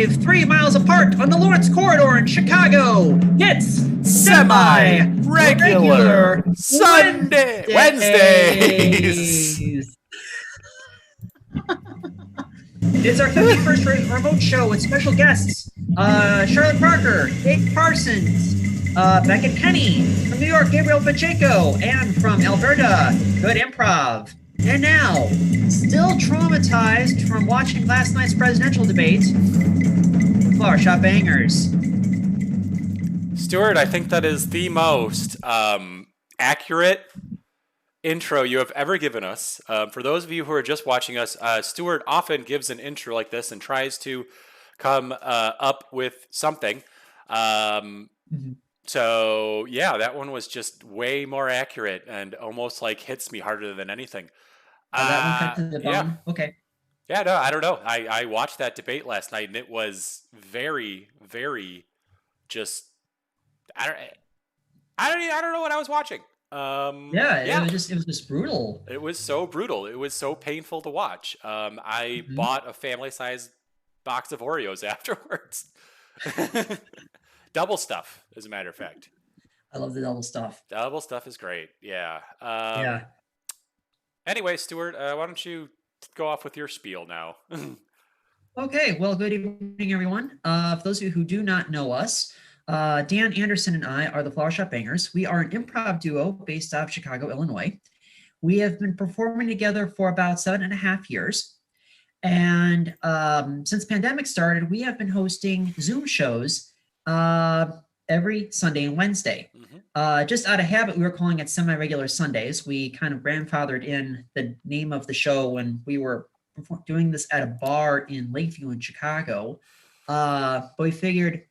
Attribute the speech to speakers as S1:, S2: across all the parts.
S1: live 3 miles apart on the Lawrence Corridor in Chicago. It's semi-regular Wednesdays. It's our 51st remote show with special guests, Charlotte Parker, Gabe Parsons, Beckett Kenny, from New York, Gabe Pacheco, and from Alberta, Good Improv. And now, still traumatized from watching last night's presidential debate, Flower Shop Bangers.
S2: Stuart, I think that is the most accurate intro you have ever given us. For those of you who are just watching us, Stuart often gives an intro like this and tries to come up with something. So, yeah, that one was just way more accurate and almost like hits me harder than anything.
S1: That one cut to the bone?
S2: Yeah.
S1: Okay.
S2: Yeah, no, I don't know. I watched that debate last night and it was very, very just I don't know what I was watching.
S1: It was just brutal.
S2: It was so brutal. It was so painful to watch. I bought a family-sized box of Oreos afterwards. Double stuff, as a matter of fact.
S1: I love the double stuff.
S2: Double stuff is great. Yeah.
S1: Yeah.
S2: Anyway, Stuart, why don't you go off with your spiel now?
S1: Okay. Well, good evening, everyone. For those of you who do not know us, Dan Anderson and I are the Flower Shop Bangers. We are an improv duo based out of Chicago, Illinois. We have been performing together for about 7.5 years. And since the pandemic started, we have been hosting Zoom shows every Sunday and Wednesday. Just out of habit, we were calling it semi-regular Sundays. We kind of grandfathered in the name of the show when we were doing this at a bar in Lakeview in Chicago. But we figured,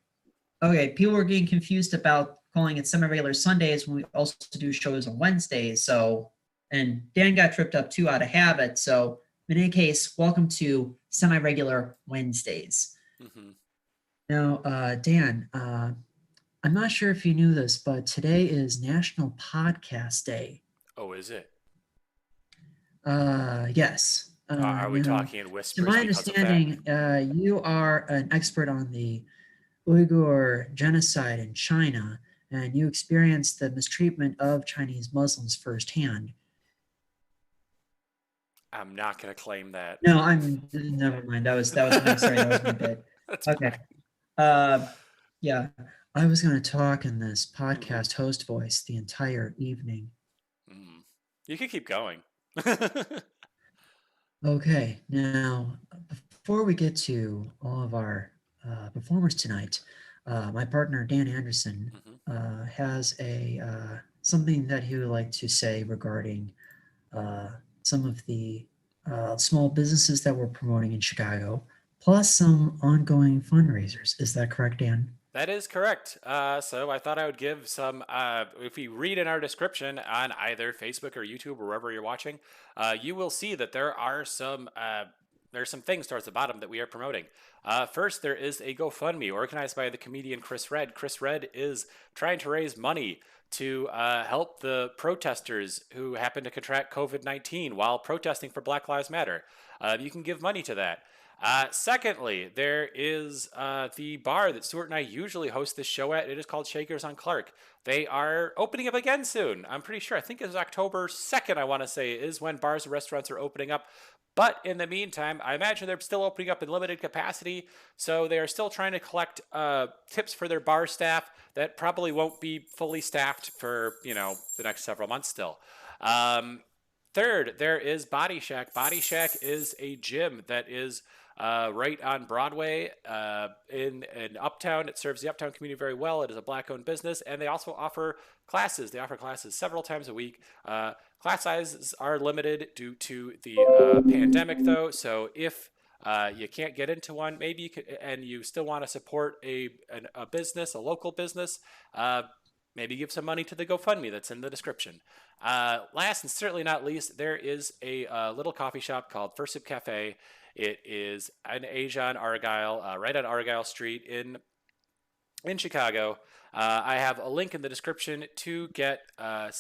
S1: okay, people were getting confused about calling it semi-regular Sundays when we also do shows on Wednesdays. So, and Dan got tripped up too out of habit. So in any case, welcome to semi-regular Wednesdays. Now, Dan, I'm not sure if you knew this, but today is National Podcast Day.
S2: Oh, is it?
S1: Yes.
S2: Are we talking in whispers?
S1: To my understanding, you are an expert on the Uyghur genocide in China, and you experienced the mistreatment of Chinese Muslims firsthand.
S2: I'm not going to claim that.
S1: No, never mind. That was my bit.
S2: That's
S1: okay. Yeah, I was going to talk in this podcast host voice the entire evening.
S2: You can keep going.
S1: Okay, now, before we get to all of our performers tonight, my partner, Dan Anderson, has something that he would like to say regarding some of the small businesses that we're promoting in Chicago, plus some ongoing fundraisers. Is that correct, Dan?
S2: That is correct. So I thought I would give some, if you read in our description on either Facebook or YouTube or wherever you're watching, you will see that there are some things towards the bottom that we are promoting. First, there is a GoFundMe organized by the comedian Chris Redd. Chris Redd is trying to raise money to help the protesters who happen to contract COVID-19 while protesting for Black Lives Matter. You can give money to that. Secondly, there is the bar that Stuart and I usually host this show at. It is called Shakers on Clark. They are opening up again soon. I'm pretty sure. I think it's October 2nd, I want to say, is when bars and restaurants are opening up. But in the meantime, I imagine they're still opening up in limited capacity. So they are still trying to collect tips for their bar staff that probably won't be fully staffed for, the next several months still. Third, there is Bodi Shak. Bodi Shak is a gym that is right on Broadway in Uptown. It serves the Uptown community very well. It is a Black-owned business, and they also offer classes. They offer classes several times a week. Class sizes are limited due to the pandemic, though. So if you can't get into one, maybe you could, and you still want to support a business, a local business, maybe give some money to the GoFundMe that's in the description. Last and certainly not least, there is a little coffee shop called First Sip Cafe. It is in Asia on Argyle, right on Argyle Street in Chicago. I have a link in the description to get a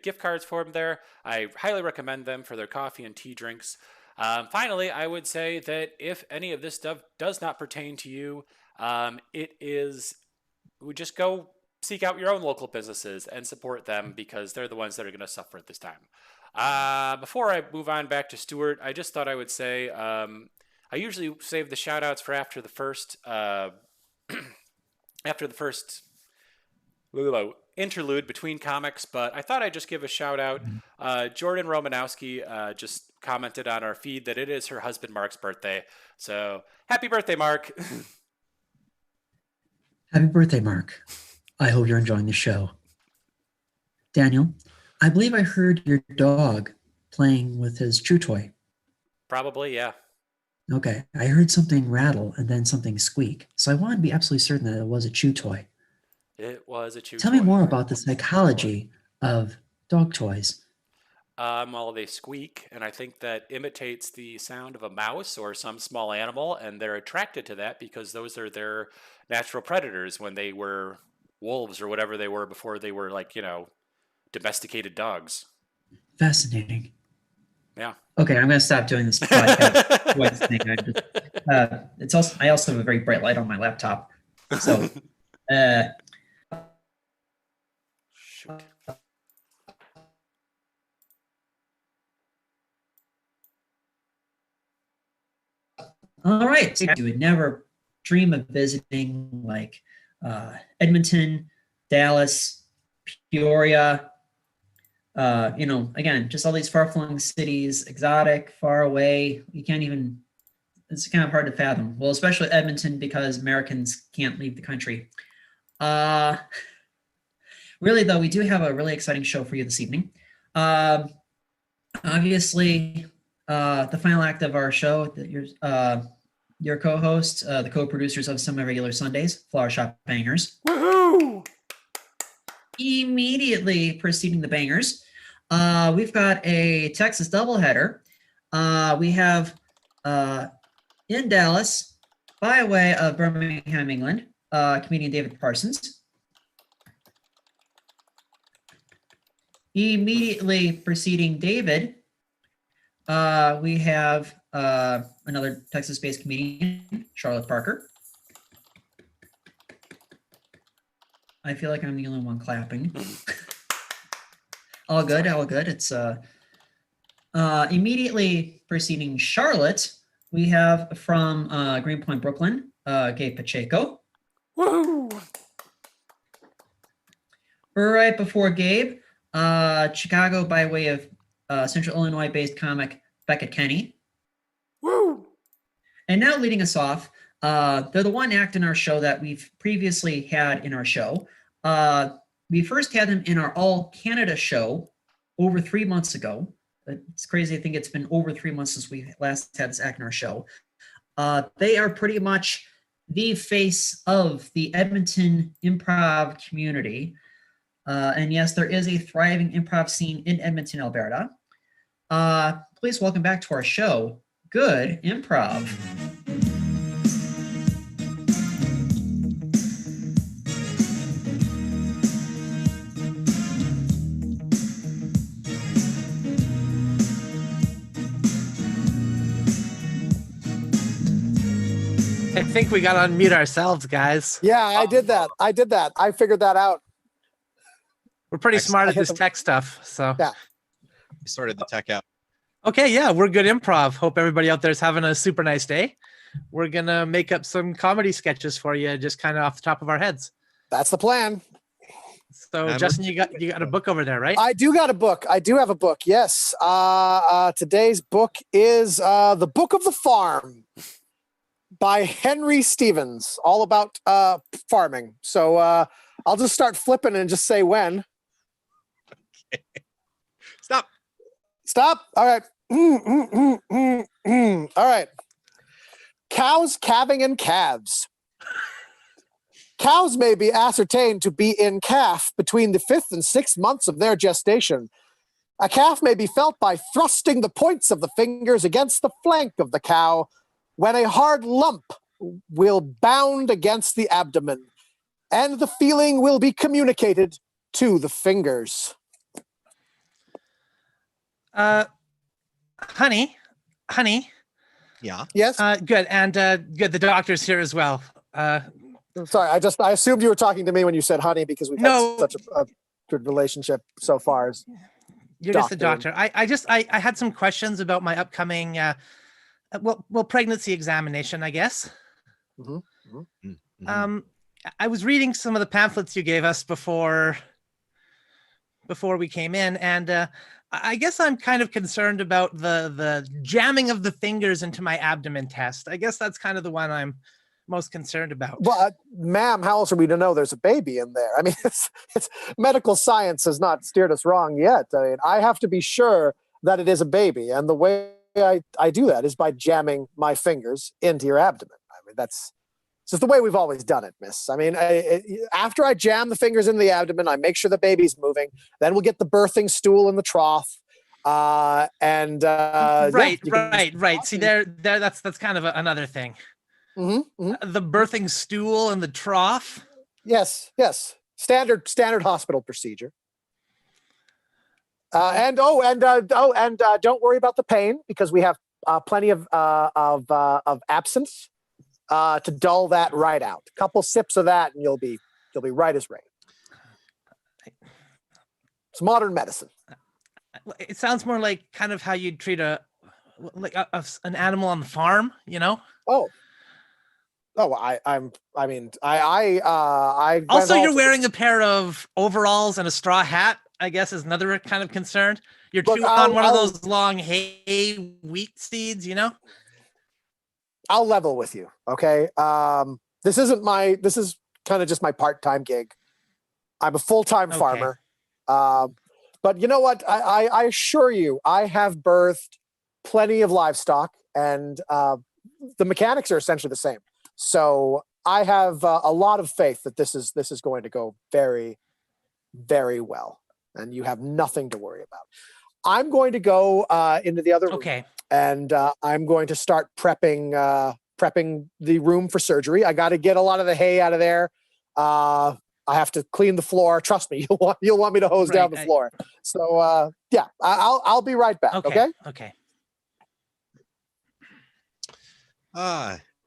S2: gift cards for them there. I highly recommend them for their coffee and tea drinks. Finally, I would say that if any of this stuff does not pertain to you, would just go seek out your own local businesses and support them because they're the ones that are going to suffer at this time. Before I move on back to Stuart, I just thought I would say I usually save the shout outs for after the first interlude between comics, but I thought I'd just give a shout out. Jordan Romanowski just commented on our feed that it is her husband Mark's birthday. So happy birthday, Mark.
S1: Happy birthday, Mark. I hope you're enjoying the show. Daniel, I believe I heard your dog playing with his chew toy.
S2: Probably, yeah.
S1: Okay, I heard something rattle and then something squeak. So I wanted to be absolutely certain that it was a chew toy.
S2: It was a chew
S1: Tell
S2: toy.
S1: me more about the psychology of dog toys.
S2: Well, they squeak, and I think that imitates the sound of a mouse or some small animal, and they're attracted to that because those are their natural predators when they were wolves or whatever they were before they were domesticated dogs.
S1: Fascinating.
S2: Yeah.
S1: Okay, I'm going to stop doing this podcast thing. It's also I also have a very bright light on my laptop, so.
S2: Shoot.
S1: All right, so you would never dream of visiting like Edmonton, Dallas, Peoria. Again, just all these far-flung cities, exotic, far away. You can't even. It's kind of hard to fathom. Well, especially Edmonton because Americans can't leave the country. Really, though, we do have a really exciting show for you this evening. Obviously, the final act of our show, your co-hosts, the co-producers of Semi-Regular Sundays, Flower Shop Bangers.
S2: Woohoo!
S1: Immediately preceding the Bangers, we've got a Texas doubleheader. We have in Dallas, by way of Birmingham, England, comedian David Parsons. Immediately preceding David, we have another Texas-based comedian, Charlotte Parker. I feel like I'm the only one clapping. All good, all good. It's immediately preceding Charlotte, we have from Greenpoint, Brooklyn, Gabe Pacheco.
S2: Woo!
S1: Right before Gabe, Chicago by way of Central Illinois-based comic Beckett Kenny.
S2: Woo!
S1: And now leading us off, they're the one act in our show that we've previously had in our show. We first had them in our All Canada show over 3 months ago. It's crazy. I think it's been over 3 months since we last had this act in our show. They are pretty much the face of the Edmonton improv community. And yes, there is a thriving improv scene in Edmonton, Alberta. Please welcome back to our show, Good Improv.
S3: I think we got to unmute ourselves, guys.
S4: Yeah, I did that. I figured that out.
S3: We're pretty smart at this tech stuff. So
S4: yeah,
S5: we sorted the tech out.
S3: Okay, yeah, we're Good Improv. Hope everybody out there is having a super nice day. We're gonna make up some comedy sketches for you, just kind of off the top of our heads.
S4: That's the plan.
S3: So, Justin, you got a book over there, right?
S4: I do got a book. I do have a book. Yes. Today's book is The Book of the Farm by Henry Stevens, all about farming. So I'll just start flipping and just say when.
S5: Okay.
S4: Stop. All right. All right. Cows, calving, and calves. Cows may be ascertained to be in calf between the 5th and 6th months of their gestation. A calf may be felt by thrusting the points of the fingers against the flank of the cow, when a hard lump will bound against the abdomen, and the feeling will be communicated to the fingers.
S3: Honey, honey.
S5: Yeah.
S4: Yes.
S3: Good, and good. The doctor's here as well.
S4: Sorry, I assumed you were talking to me when you said honey because we've
S3: No.
S4: had such a good relationship so far. As
S3: You're just a
S4: doctor.
S3: doctor. I had some questions about my upcoming pregnancy examination, I guess.
S5: Mhm.
S3: I was reading some of the pamphlets you gave us before we came in, and I guess I'm kind of concerned about the jamming of the fingers into my abdomen test. I guess that's kind of the one I'm most concerned about.
S4: Well, ma'am, how else are we to know there's a baby in there? I mean, it's medical science has not steered us wrong yet. I mean, I have to be sure that it is a baby, and the way I do that is by jamming my fingers into your abdomen. I mean, that's just the way we've always done it, miss. I mean, after I jam the fingers into the abdomen, I make sure the baby's moving. Then we'll get the birthing stool in the trough.
S3: Right. See, that's kind of another thing. The birthing stool and the trough.
S4: Yes. Standard hospital procedure. And don't worry about the pain because we have plenty of absinthe to dull that right out. A couple sips of that, and you'll be right as rain. It's modern medicine.
S3: It sounds more like kind of how you'd treat an animal on the farm, you know? I also, you're wearing a pair of overalls and a straw hat, I guess, is another kind of concern. You're chewing on one of those long hay wheat seeds, you know?
S4: I'll level with you, okay? This is kind of just my part-time gig. I'm a full-time farmer. But you know what? I assure you, I have birthed plenty of livestock, and the mechanics are essentially the same. So I have a lot of faith that this is going to go very, very well, and you have nothing to worry about. I'm going to go into the other room, and I'm going to start prepping the room for surgery. I got to get a lot of the hay out of there. I have to clean the floor. Trust me, you'll want me to hose down the floor. So yeah, I'll be right back. Okay.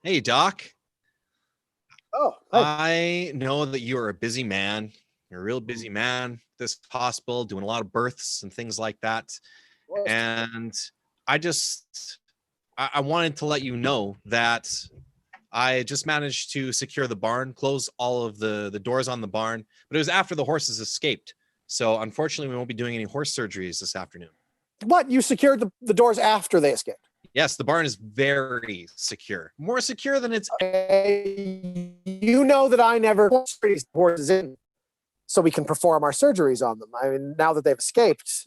S5: Hey, Doc.
S4: Oh,
S5: I know that you are a busy man. You're a real busy man. This hospital, doing a lot of births and things like that. And I wanted to let you know that I just managed to secure the barn, close all of the doors on the barn, but it was after the horses escaped. So unfortunately, we won't be doing any horse surgeries this afternoon.
S4: What? You secured the doors after they escaped?
S5: Yes, the barn is very secure. More secure than it's...
S4: You know that I never put horses in so we can perform our surgeries on them. I mean, now that they've escaped,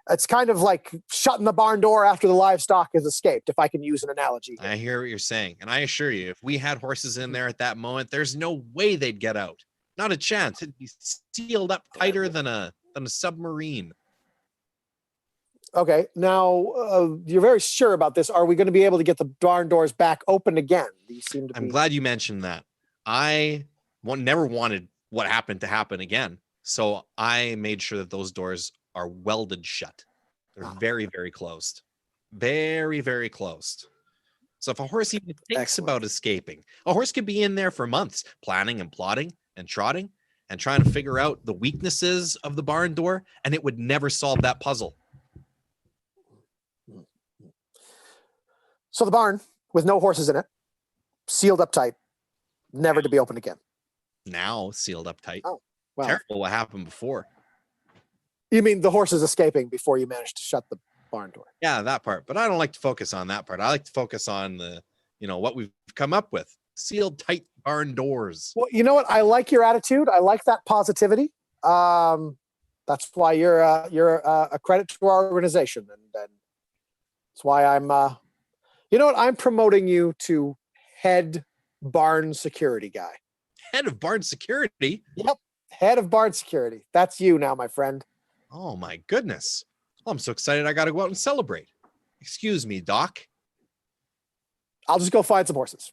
S4: it's kind of like shutting the barn door after the livestock has escaped, if I can use an analogy.
S5: I hear what you're saying. And I assure you, if we had horses in there at that moment, there's no way they'd get out. Not a chance. It'd be sealed up tighter than a submarine.
S4: Okay, now you're very sure about this. Are we going to be able to get the barn doors back open again? These seem to be...
S5: I'm glad you mentioned that. I never wanted what happened to happen again. So I made sure that those doors are welded shut. They're very, very closed. Very, very closed. So if a horse even thinks about escaping, a horse could be in there for months, planning and plotting and trotting and trying to figure out the weaknesses of the barn door, and it would never solve that puzzle.
S4: So the barn, with no horses in it, sealed up tight, never to be opened again.
S5: Now sealed up tight.
S4: Oh, well.
S5: Terrible what happened before.
S4: You mean the horses escaping before you managed to shut the barn door?
S5: Yeah, that part. But I don't like to focus on that part. I like to focus on what we've come up with. Sealed tight barn doors.
S4: Well, you know what? I like your attitude. I like that positivity. That's why you're a credit to our organization, and that's why I'm. You know what? I'm promoting you to head barn security guy.
S5: Head of barn security?
S4: Yep. Head of barn security. That's you now, my friend.
S5: Oh, my goodness. Well, I'm so excited I got to go out and celebrate. Excuse me, Doc.
S4: I'll just go find some horses.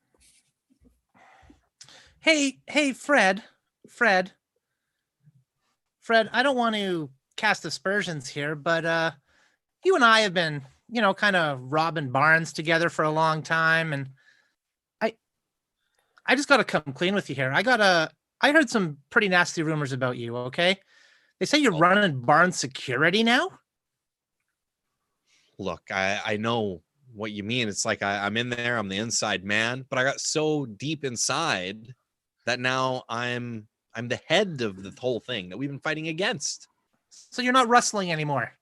S3: Hey, Fred, I don't want to cast aspersions here, but you and I have been kind of robbing barns together for a long time. And I just got to come clean with you here. I heard some pretty nasty rumors about you. Okay. They say you're running barn security now.
S5: Look, I know what you mean. It's like I'm in there, I'm the inside man, but I got so deep inside that now I'm the head of the whole thing that we've been fighting against.
S3: So you're not rustling anymore.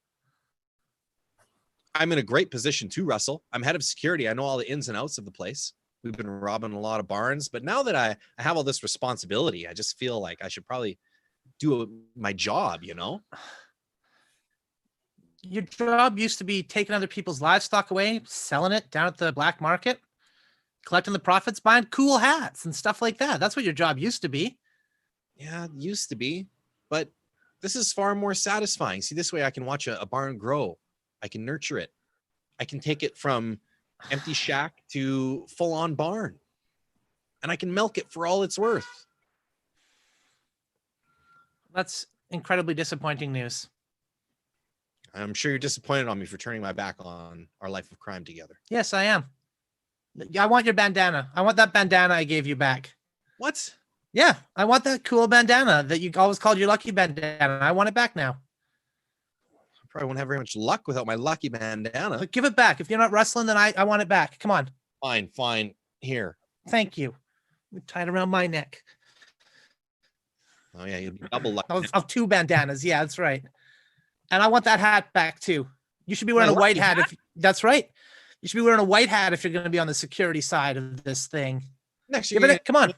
S5: I'm in a great position to wrestle. I'm head of security. I know all the ins and outs of the place. We've been robbing a lot of barns, but now that I have all this responsibility, I just feel like I should probably do my job,
S3: Your job used to be taking other people's livestock away, selling it down at the black market, collecting the profits, buying cool hats and stuff like that. That's what your job used to be.
S5: Yeah, it used to be, but this is far more satisfying. See, this way I can watch a barn grow. I can nurture it. I can take it from empty shack to full-on barn, and I can milk it for all it's worth.
S3: That's incredibly disappointing news.
S5: I'm sure you're disappointed on me for turning my back on our life of crime together.
S3: Yes, I am. I want your bandana. I want that bandana I gave you back.
S5: What?
S3: Yeah, I want that cool bandana that you always called your lucky bandana. I want it back now.
S5: I probably won't have very much luck without my lucky bandana.
S3: But give it back. If you're not wrestling, then I want it back. Come on.
S5: Fine. Here.
S3: Thank you. Tie it around my neck.
S5: Oh yeah, you'll be double lucky.
S3: Of two bandanas. Yeah, that's right. And I want that hat back too. You should be wearing a white hat if that's right. You should be wearing a white hat if you're going to be on the security side of this thing. Come on.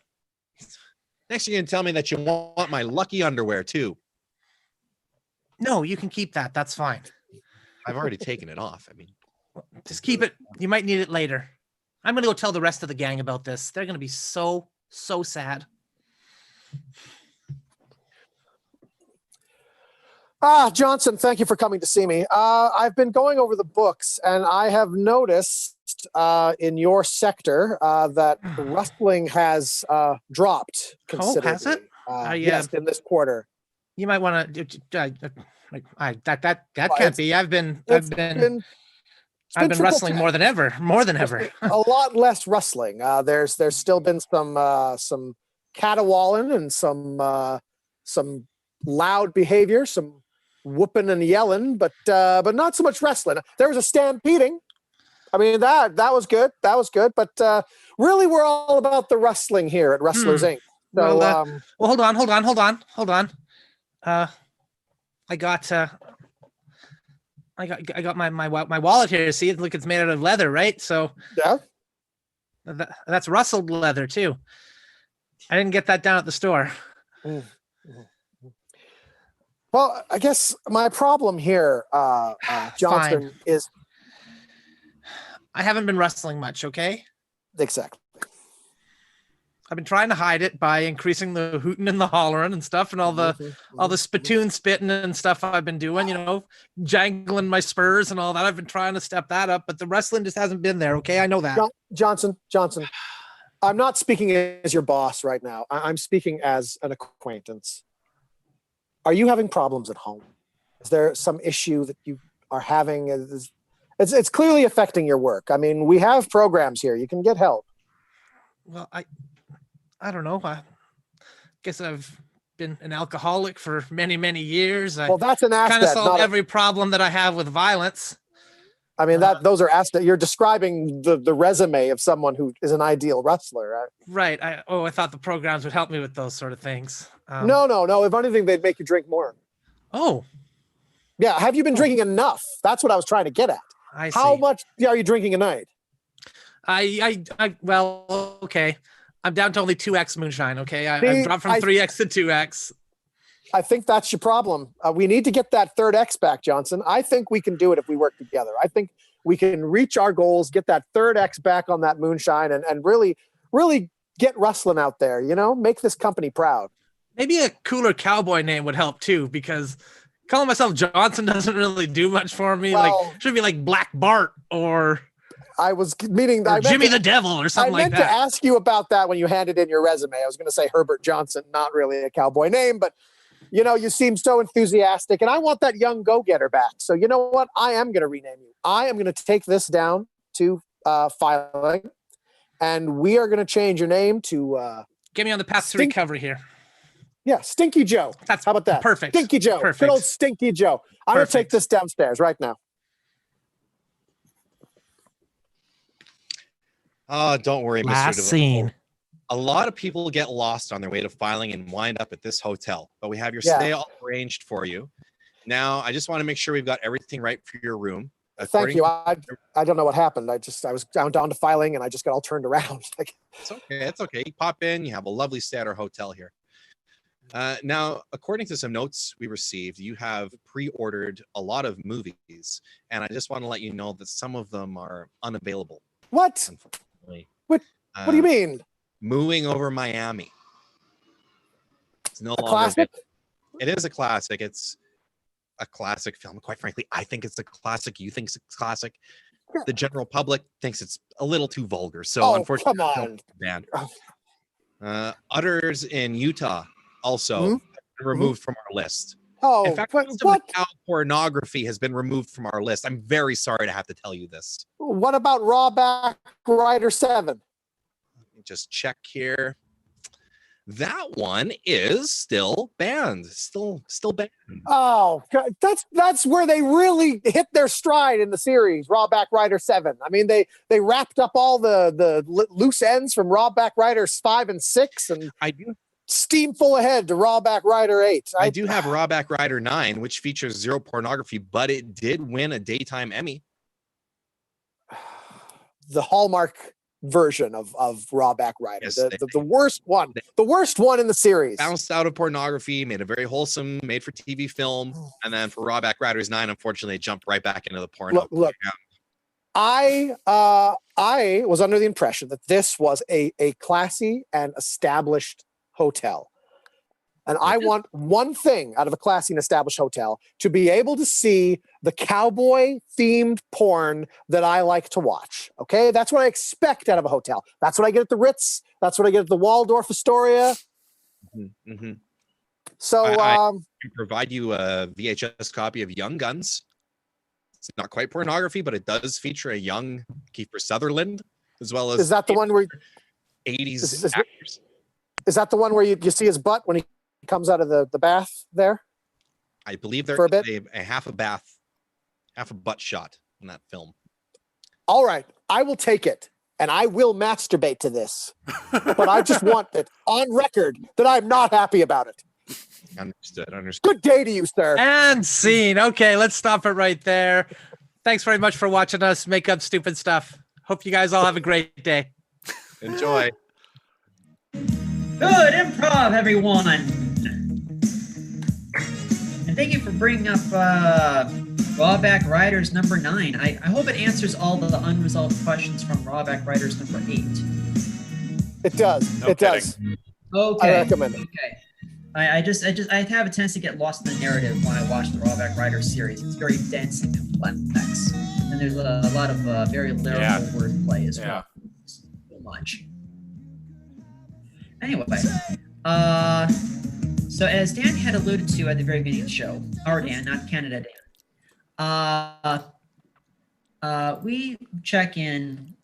S5: Next, you're going to tell me that you want my lucky underwear too.
S3: No, you can keep that. That's fine.
S5: I've already taken it off. I mean,
S3: just keep it. You might need it later. I'm going to go tell the rest of the gang about this. They're going to be so sad.
S4: Johnson, thank you for coming to see me. I've been going over the books, and I have noticed in your sector that rustling has dropped considerably.
S3: Oh, has it?
S4: Yes, in this quarter.
S3: You might want to. That can't be. I've been rustling more than ever.
S4: A lot less rustling. There's still been some caterwauling and some loud behavior, some whooping and yelling, but not so much wrestling. There was a stampeding. I mean, that was good. But really, we're all about the wrestling here at Wrestlers Inc. So,
S3: well, hold on. I got my wallet here. See, look, it's made out of leather, right? So
S4: yeah,
S3: that's rustled leather too. I didn't get that down at the store.
S4: Well, I guess my problem here, Johnson, is
S3: I haven't been wrestling much, okay?
S4: Exactly.
S3: I've been trying to hide it by increasing the hooting and the hollering and stuff, and all the spittoon spitting and stuff I've been doing, jangling my spurs and all that. I've been trying to step that up, but the wrestling just hasn't been there, okay? I know that.
S4: Johnson, I'm not speaking as your boss right now. I'm speaking as an acquaintance. Are you having problems at home? Is there some issue that you are having? It's clearly affecting your work. I mean, we have programs here. You can get help.
S3: Well, I don't know. I guess I've been an alcoholic for many, many years.
S4: Well, that's an asset.
S3: Kind of solved every problem that I have with violence.
S4: I mean, those are assets. You're describing the resume of someone who is an ideal wrestler, right?
S3: Right. I thought the programs would help me with those sort of things.
S4: No. If anything, they'd make you drink more.
S3: Oh.
S4: Yeah. Have you been drinking enough? That's what I was trying to get at.
S3: I see.
S4: How much are you drinking a night?
S3: Well, okay. I'm down to only 2X moonshine. Okay. I've dropped from 3X to 2X.
S4: I think that's your problem. We need to get that third X back, Johnson. I think we can do it if we work together. I think we can reach our goals, get that third X back on that moonshine, and really, really get wrestling out there, make this company proud.
S3: Maybe a cooler cowboy name would help too, because calling myself Johnson doesn't really do much for me. Well, should be like Black Bart or
S4: I was meaning
S3: Jimmy the Devil or something like that.
S4: I meant to ask you about that when you handed in your resume. I was going to say Herbert Johnson, not really a cowboy name, but You seem so enthusiastic, and I want that young go-getter back. So you know what? I am going to rename you. I am going to take this down to filing, and we are going to change your name to
S3: Get me on the path to recovery here.
S4: yeah, Stinky Joe. How about that?
S3: Perfect.
S4: Stinky Joe.
S3: Perfect.
S4: Good old Stinky Joe. I'm going to take
S3: Perfect.
S4: this downstairs right now.
S5: Oh, don't worry,
S3: Last
S5: Mr.
S3: scene.
S5: A lot of people get lost on their way to filing and wind up at this hotel, but we have your
S4: Yeah.
S5: stay all arranged for you. Now, I just want to make sure we've got everything right for your room.
S4: Thank you. I don't know what happened. I was down to filing, and I just got all turned around.
S5: It's okay. It's okay. You pop in. You have a lovely stay at our hotel here. Now, according to some notes we received, you have pre-ordered a lot of movies, and I just want to let you know that some of them are unavailable.
S4: What?
S5: Unfortunately.
S4: What do you mean?
S5: Moving Over Miami. It's no longer
S4: classic?
S5: available. It is a classic. It's a classic film. Quite frankly, I think it's a classic. You think it's a classic. The general public thinks it's a little too vulgar. So unfortunately,
S4: come on.
S5: Banned. Utters in Utah also removed from our list.
S4: Oh,
S5: In fact,
S4: what?
S5: most of the cow pornography has been removed from our list. I'm very sorry to have to tell you this.
S4: What about Rawback Rider 7?
S5: Let me just check here. That one is still banned. Still banned.
S4: Oh, God, that's where they really hit their stride in the series, Rawback Rider 7. I mean, they wrapped up all the loose ends from Rawback Riders 5 and 6, and
S5: I do
S4: steam full ahead to Rawback Rider 8.
S5: I do have Rawback Rider 9, which features zero pornography, but it did win a daytime Emmy.
S4: The Hallmark version of Rawback Rider,
S5: Yes,
S4: the worst one, in the series.
S5: Bounced out of pornography, made a very wholesome, made-for-TV film, and then for Rawback Riders 9, unfortunately, it jumped right back into the porno.
S4: Look, I was under the impression that this was a classy and established hotel. And I want one thing out of a classy and established hotel: to be able to see the cowboy-themed porn that I like to watch. Okay? That's what I expect out of a hotel. That's what I get at the Ritz. That's what I get at the Waldorf Astoria.
S5: Mm-hmm.
S4: So
S5: I can provide you a VHS copy of Young Guns. It's not quite pornography, but it does feature a young Kiefer Sutherland, as well as
S4: is that the one where
S5: 80s actors.
S4: Is that the one where you see his butt when he comes out of the bath there?
S5: I believe there
S4: For a
S5: is
S4: bit?
S5: a half a butt shot in that film.
S4: All right, I will take it, and I will masturbate to this. But I just want it on record that I'm not happy about it.
S5: Understood.
S4: Good day to you, sir.
S3: And scene. Okay, let's stop it right there. Thanks very much for watching us make up stupid stuff. Hope you guys all have a great day.
S5: Enjoy.
S1: Good improv, everyone. And thank you for bringing up Rawback Riders number 9. I hope it answers all the unresolved questions from Rawback Riders number 8.
S4: It does.
S2: No
S4: it
S2: kidding.
S4: does.
S1: Okay.
S4: I recommend it.
S1: Okay. I have a tendency to get lost in the narrative when I watch the Rawback Riders series. It's very dense and complex, and there's a lot of very lyrical wordplay as well. So much. Anyway, so as Dan had alluded to at the very beginning of the show, our Dan, not Canada Dan, we check in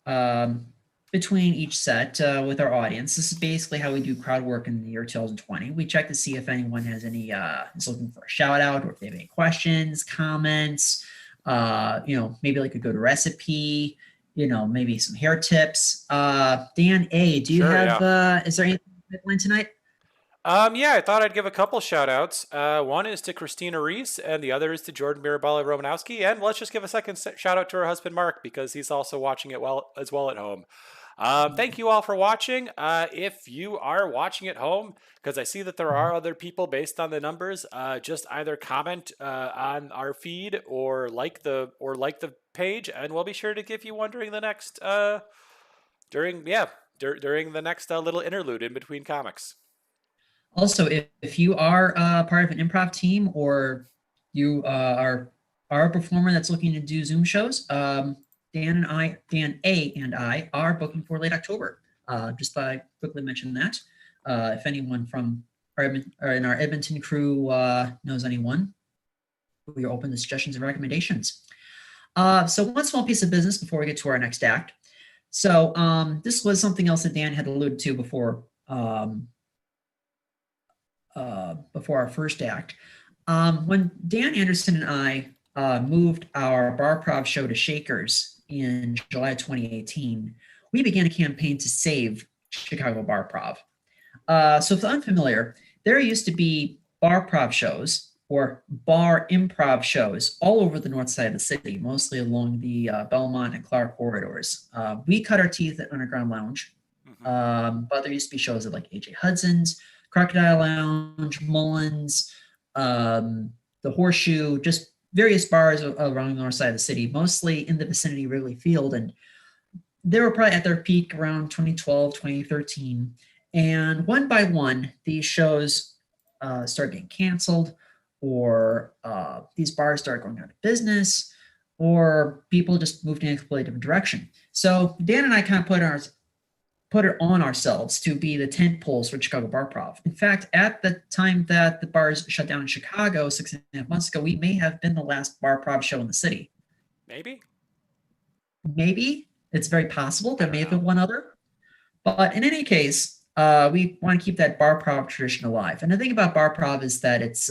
S1: between each set with our audience. This is basically how we do crowd work in the year 2020. We check to see if anyone has any is looking for a shout out, or if they have any questions, comments, maybe like a good recipe, maybe some hair tips. Dan A, do you have is there anything in tonight?
S2: Yeah, I thought I'd give a couple shout outs. One is to Christina Reese, and the other is to Jordan Mirabella Romanowski. And let's just give a second shout out to her husband, Mark, because he's also watching it as well at home. Thank you all for watching. If you are watching at home, because I see that there are other people based on the numbers, just either comment on our feed or like the page, and we'll be sure to give you one during the next during the next little interlude in between comics.
S1: Also, if you are part of an improv team, or you are a performer that's looking to do Zoom shows, Dan A and I are booking for late October. Just by quickly mention that. If anyone from in our Edmonton crew knows anyone, we are open to suggestions and recommendations. So one small piece of business before we get to our next act. So this was something else that Dan had alluded to before our first act. When Dan Anderson and I moved our barprov show to Shakers in July 2018, we began a campaign to save Chicago barprov. So if unfamiliar, there used to be barprov shows or bar improv shows all over the north side of the city, mostly along the Belmont and Clark corridors. We cut our teeth at Underground Lounge, but there used to be shows at like AJ Hudson's, Crocodile Lounge, Mullins, the Horseshoe, just various bars around the north side of the city, mostly in the vicinity of Wrigley Field. And they were probably at their peak around 2012, 2013. And one by one, these shows started getting canceled, or these bars started going out of business, or people just moved in a completely different direction. So Dan and I kind of put it on ourselves to be the tent poles for Chicago Barprov. In fact, at the time that the bars shut down in Chicago 6.5 months ago, we may have been the last Barprov show in the city.
S2: Maybe.
S1: It's very possible. There may have been one other. But in any case, we want to keep that barprov tradition alive. And the thing about barprov is that it's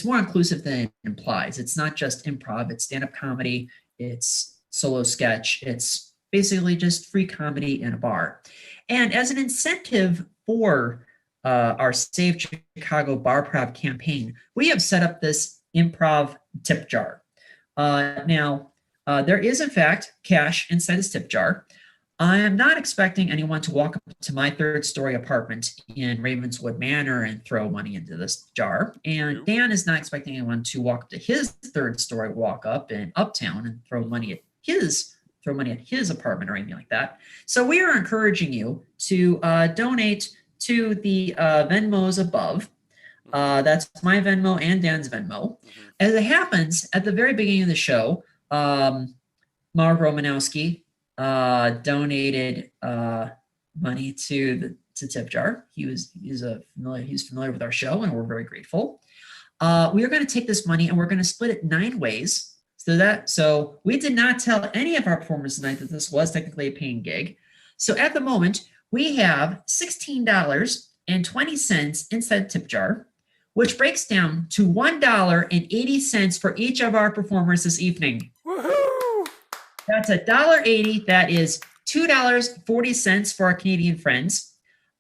S1: more inclusive than it implies. It's not just improv, it's stand-up comedy, it's solo sketch, it's basically just free comedy in a bar. And as an incentive for our Save Chicago Barprov campaign, we have set up this improv tip jar. Now, there is, in fact, cash inside this tip jar. I am not expecting anyone to walk up to my third-story apartment in Ravenswood Manor and throw money into this jar. And Dan is not expecting anyone to walk up to his third-story walk-up in Uptown and throw money at his apartment or anything like that. So we are encouraging you to donate to the Venmos above. That's my Venmo and Dan's Venmo. As it happens, at the very beginning of the show, Mark Romanowski donated money to the tip jar. He's familiar with our show, and we're very grateful. We are going to take this money and we're going to split it 9 ways. So we did not tell any of our performers tonight that this was technically a paying gig. So at the moment, we have $16.20 inside the tip jar, which breaks down to $1.80 for each of our performers this evening.
S2: Woohoo!
S1: That's $1.80. That is $2.40 for our Canadian friends.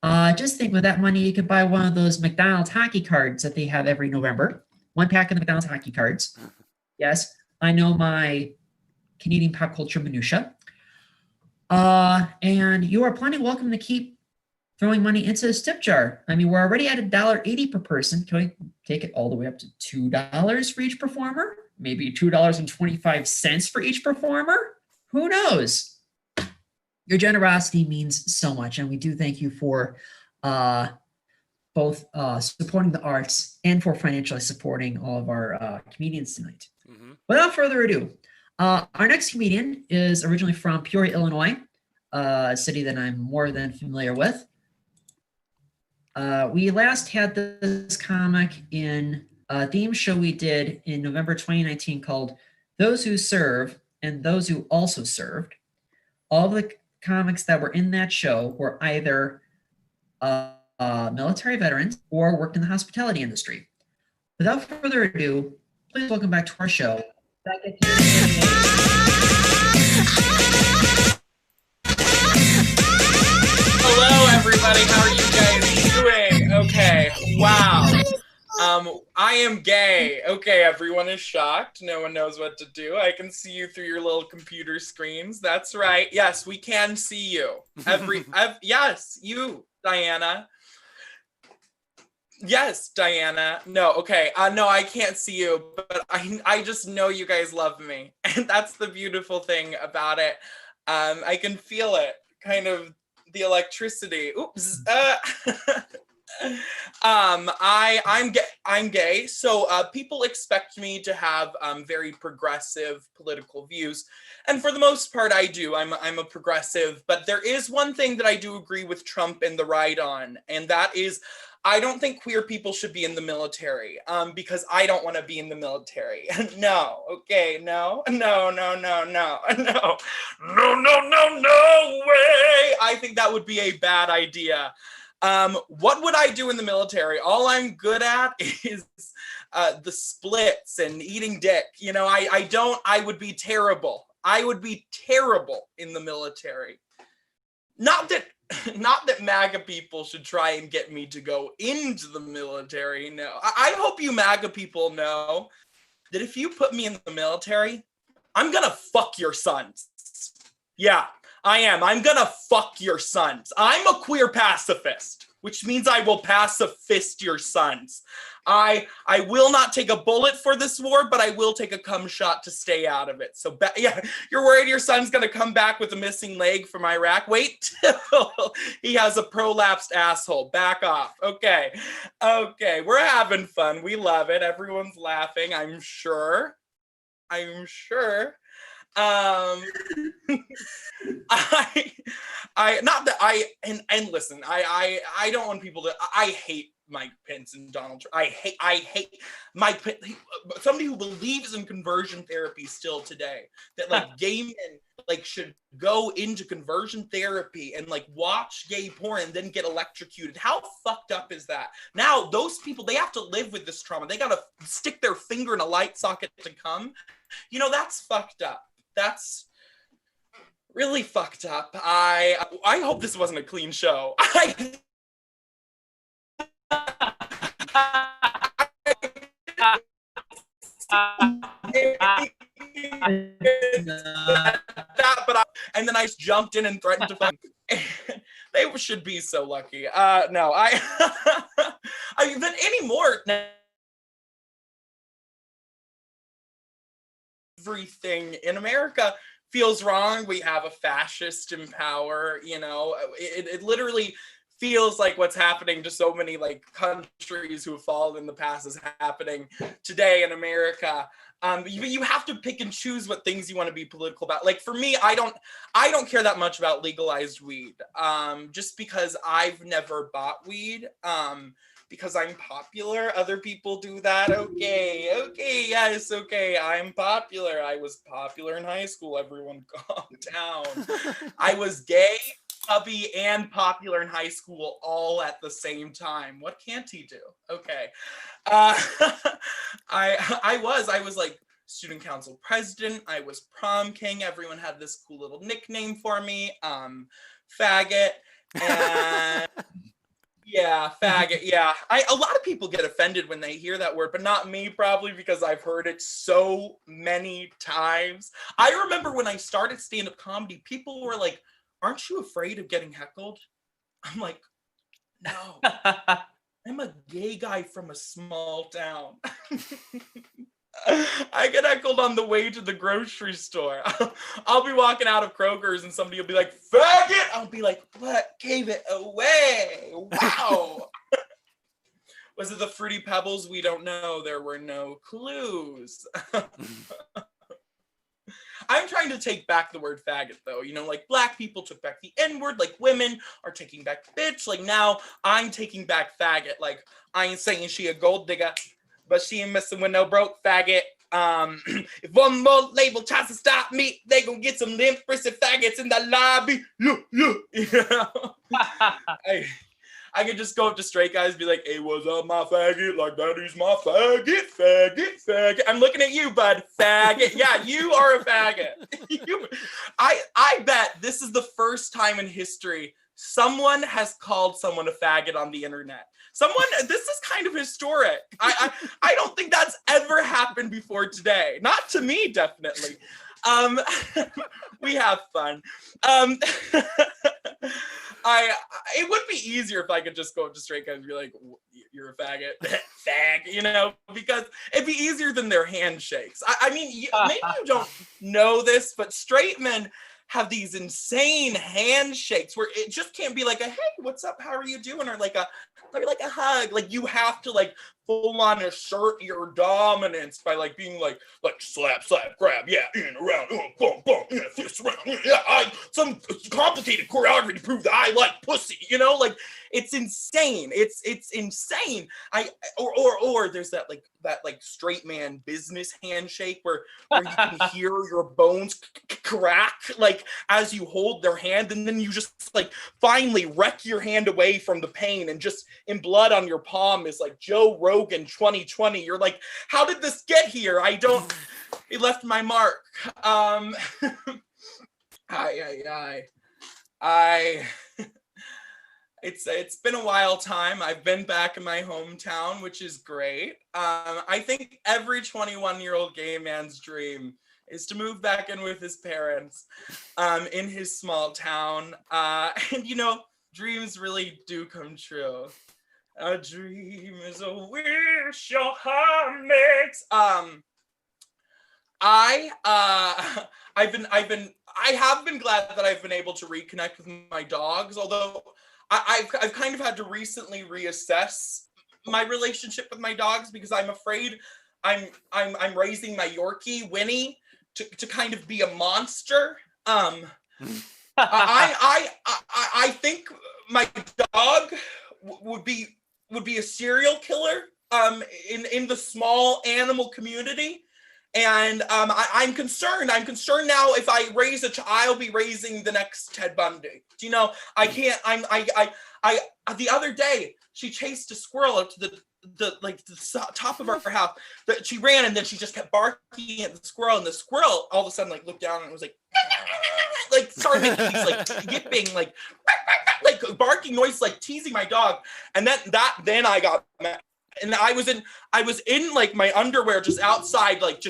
S1: Just think with that money, you could buy one of those McDonald's hockey cards that they have every November. 1 pack of the McDonald's hockey cards. Yes, I know my Canadian pop culture minutia. And you are plenty welcome to keep throwing money into this tip jar. I mean, we're already at $1.80 per person. Can we take it all the way up to $2 for each performer? Maybe $2.25 for each performer? Who knows? Your generosity means so much, and we do thank you for both supporting the arts and for financially supporting all of our comedians tonight. Without further ado, our next comedian is originally from Peoria, Illinois, a city that I'm more than familiar with. We last had this comic in a theme show we did in November 2019 called Those Who Serve and Those Who Also Served. All the comics that were in that show were either military veterans or worked in the hospitality industry. Without further ado, please welcome back to our show, Beckett Kenny.
S6: Hello, everybody. How are you guys doing? Okay. Wow. I am gay. Okay, everyone is shocked. No one knows what to do. I can see you through your little computer screens. That's right. Yes, we can see you. Yes, you, Diana. Yes, Diana. No, okay. No, I can't see you, but I just know you guys love me. And that's the beautiful thing about it. I can feel it, kind of the electricity. Oops. I'm gay, so people expect me to have very progressive political views, and for the most part, I do. I'm a progressive, but there is one thing that I do agree with Trump and the right on, and that is, I don't think queer people should be in the military, because I don't want to be in the military. No, okay, no way. I think that would be a bad idea. What would I do in the military? All I'm good at is the splits and eating dick. You know, I would be terrible. I would be terrible in the military. Not that MAGA people should try and get me to go into the military. No, I hope you MAGA people know that if you put me in the military, I'm gonna fuck your sons. Yeah, I am. I'm gonna fuck your sons. I'm a queer pacifist, which means I will pacifist your sons. I will not take a bullet for this war, but I will take a cum shot to stay out of it. So yeah, you're worried your son's gonna come back with a missing leg from Iraq? Wait till he has a prolapsed asshole. Back off. Okay, we're having fun. We love it. Everyone's laughing, I'm sure. I not that I and listen, I don't want people to, I hate Mike Pence and Donald Trump. I hate Mike Pence, somebody who believes in conversion therapy still today, that like gay men like should go into conversion therapy and like watch gay porn and then get electrocuted. How fucked up is that? Now those people, they have to live with this trauma. They gotta stick their finger in a light socket to come. You know, that's fucked up. That's really fucked up. I hope this wasn't a clean show. And then I just jumped in and threatened to fuck. They should be so lucky. No, I mean, but anymore. Everything in America feels wrong. We have a fascist in power, you know. It literally feels like what's happening to so many like countries who have fallen in the past is happening today in America. You have to pick and choose what things you want to be political about. Like for me, I don't care that much about legalized weed, just because I've never bought weed. Because I'm popular, other people do that. Okay, yes, okay, I'm popular. I was popular in high school. Everyone calm down. I was gay, chubby, and popular in high school all at the same time. What can't he do? Okay. I was like student council president. I was prom king. Everyone had this cool little nickname for me, faggot. And yeah, faggot. Yeah. A lot of people get offended when they hear that word, but not me, probably because I've heard it so many times. I remember when I started stand-up comedy, people were like, aren't you afraid of getting heckled? I'm like, no, I'm a gay guy from a small town. I get heckled on the way to the grocery store. I'll be walking out of Kroger's and somebody will be like, faggot! I'll be like, what? Gave it away. Wow. Was it the Fruity Pebbles? We don't know. There were no clues. I'm trying to take back the word faggot, though. You know, like black people took back the N-word, like women are taking back bitch. Like now I'm taking back faggot. Like I ain't saying she a gold digger, but she ain't messing with no broke faggot. If one more label tries to stop me, they gonna get some limp-wristed faggots in the lobby. You know? I could just go up to straight guys and be like, hey, what's up, my faggot? Like, that is my faggot. I'm looking at you, bud. Faggot. Yeah, you are a faggot. I bet this is the first time in history someone has called someone a faggot on the internet. This is kind of historic. I don't think that's ever happened before today. Not to me, definitely. We have fun. It would be easier if I could just go up to straight guys and be like, you're a faggot, fag, you know, because it'd be easier than their handshakes. I mean, maybe you don't know this, but straight men have these insane handshakes where it just can't be like a, hey, what's up? How are you doing? Or like a hug. Like you have to like full on assert your dominance by like being like slap, grab, yeah, in, around, boom, boom, yeah, fist around, yeah, some complicated choreography to prove that I like pussy, you know, like it's insane. It's insane. Or there's that straight man business handshake where you can hear your bones crack like as you hold their hand, and then you just like finally wreck your hand away from the pain, and just in blood on your palm is like Joe Rogan 2020. You're like, how did this get here? It left my mark. It's been a while time. I've been back in my hometown, which is great. I think every 21-year-old gay man's dream is to move back in with his parents in his small town. And you know, dreams really do come true. A dream is a wish your heart makes. I have been glad that I've been able to reconnect with my dogs, although I've kind of had to recently reassess my relationship with my dogs because I'm afraid I'm raising my Yorkie Winnie to kind of be a monster. I think my dog would be a serial killer in the small animal community. And I'm concerned. I'm concerned now. If I raise a child, I'll be raising the next Ted Bundy. Do you know? I can't. The other day, she chased a squirrel up to the top of our house. That she ran, and then she just kept barking at the squirrel. And the squirrel all of a sudden like looked down and was like started making these like yipping like barking noises, like teasing my dog. And then I got mad. And I was in like my underwear just outside, like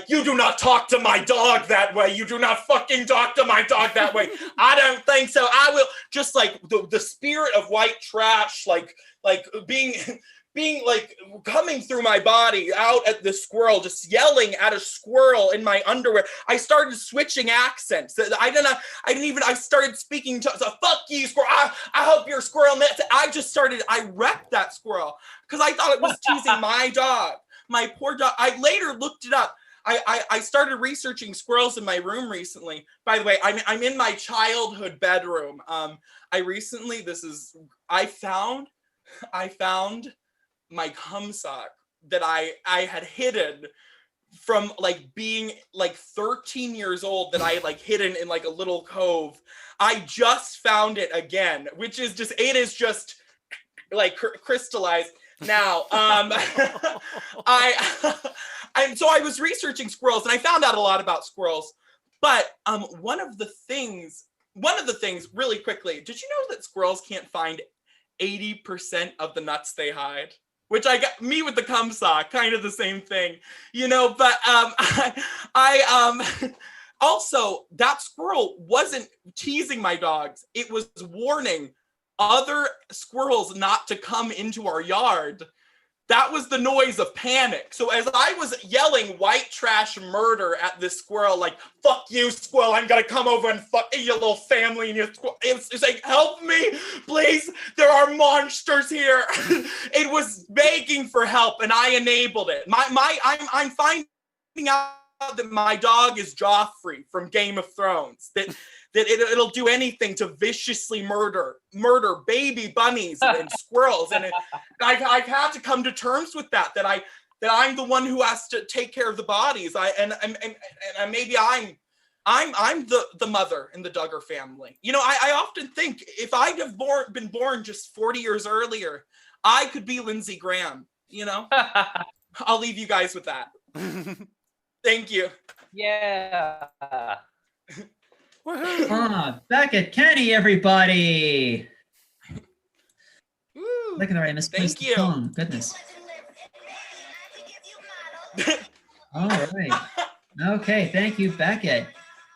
S6: you do not talk to my dog that way. You do not fucking talk to my dog that way. I don't think so. I will just like the spirit of white trash, like being like coming through my body out at the squirrel, just yelling at a squirrel in my underwear. I started switching accents. I started speaking to fuck you, squirrel. I hope you're a squirrel. I wrecked that squirrel because I thought it was teasing my dog, my poor dog. I later looked it up. I started researching squirrels in my room recently. By the way, I'm in my childhood bedroom. I found my cum sock that I had hidden from like being like 13 years old, that I like hidden in like a little cove. I just found it again, which is just, it is just like crystallized now. So I was researching squirrels and I found out a lot about squirrels, but one of the things really quickly, did you know that squirrels can't find 80% of the nuts they hide? Which I got me with the cum sock, kind of the same thing, you know, but also that squirrel wasn't teasing my dogs. It was warning other squirrels not to come into our yard. That was the noise of panic. So as I was yelling white trash murder at this squirrel, like, fuck you, squirrel, I'm gonna come over and fuck your little family and your squirrel. It's like, help me, please. There are monsters here. It was begging for help and I enabled it. I'm finding out that my dog is Joffrey from Game of Thrones. That it'll do anything to viciously murder baby bunnies and squirrels, and I've had to come to terms with that I'm the one who has to take care of the bodies. Maybe I'm the mother in the Duggar family. You know, I often think if I'd have been born just 40 years earlier, I could be Lindsey Graham. You know, I'll leave you guys with that. Thank you.
S7: Yeah.
S1: Beckett Kenny, everybody.
S6: Woo.
S1: Look at her, I misplaced the phone. Goodness. All right. Okay, thank you, Beckett.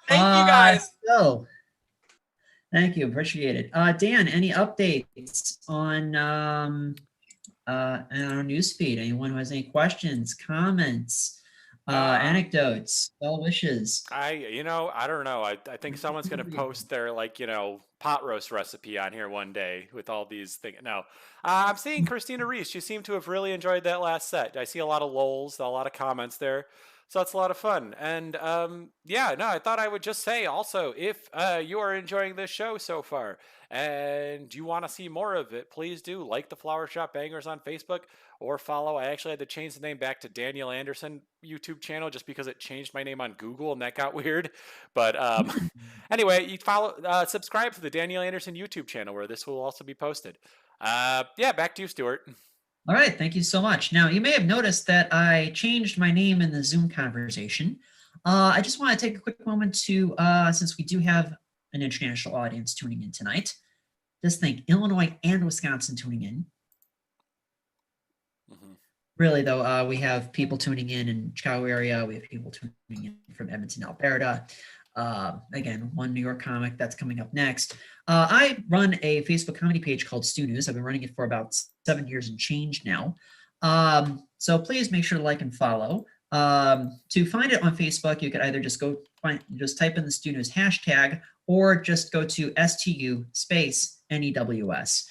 S6: Thank you, guys.
S1: So, thank you, appreciate it. Dan, any updates on our newsfeed? Anyone who has any questions, comments? Anecdotes, well wishes.
S2: I don't know. I think someone's gonna post their pot roast recipe on here one day with all these things. No, I'm seeing Christina Reese. She seemed to have really enjoyed that last set. I see a lot of lols, a lot of comments there, so that's a lot of fun. And yeah, no, I thought I would just say also, if you are enjoying this show so far and you want to see more of it, please do like the Flower Shop Bangers on Facebook or follow. I actually had to change the name back to Daniel Anderson YouTube channel just because it changed my name on Google and that got weird. But anyway, you subscribe to the Daniel Anderson YouTube channel where this will also be posted. Yeah, back to you, Stuart.
S1: All right, thank you so much. Now, you may have noticed that I changed my name in the Zoom conversation. I just want to take a quick moment to, since we do have an international audience tuning in tonight, just think Illinois and Wisconsin tuning in. Really, though, we have people tuning in Chicago area. We have people tuning in from Edmonton, Alberta. Again, one New York comic that's coming up next. I run a Facebook comedy page called Stu News. I've been running it for about 7 years and change now. So please make sure to like and follow. To find it on Facebook, you could either just type in the Stu News hashtag or just go to STU space NEWS.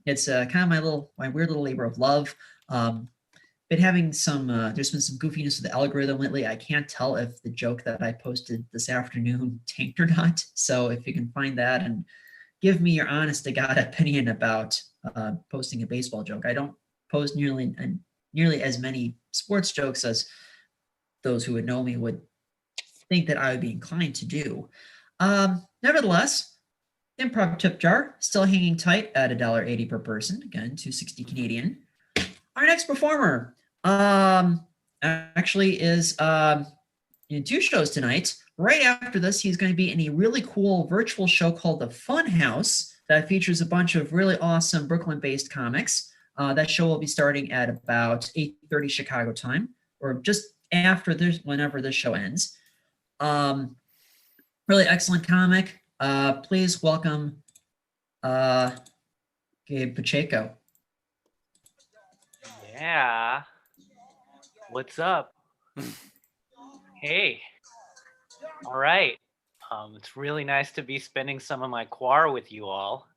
S1: It's kind of my weird little labor of love. Been having there's been some goofiness with the algorithm lately. I can't tell if the joke that I posted this afternoon tanked or not. So if you can find that and give me your honest to God opinion about posting a baseball joke. I don't post nearly as many sports jokes as those who would know me would think that I would be inclined to do. Nevertheless, improv tip jar still hanging tight at $1.80 per person. Again, $2.60 Canadian. Our next performer actually is in 2 shows tonight. Right after this, he's going to be in a really cool virtual show called The Fun House that features a bunch of really awesome Brooklyn-based comics. That show will be starting at about 8:30 Chicago time, or just after this, whenever this show ends. Really excellent comic. Please welcome Gabe Pacheco.
S7: Yeah. What's up? Hey. All right. It's really nice to be spending some of my quar with you all.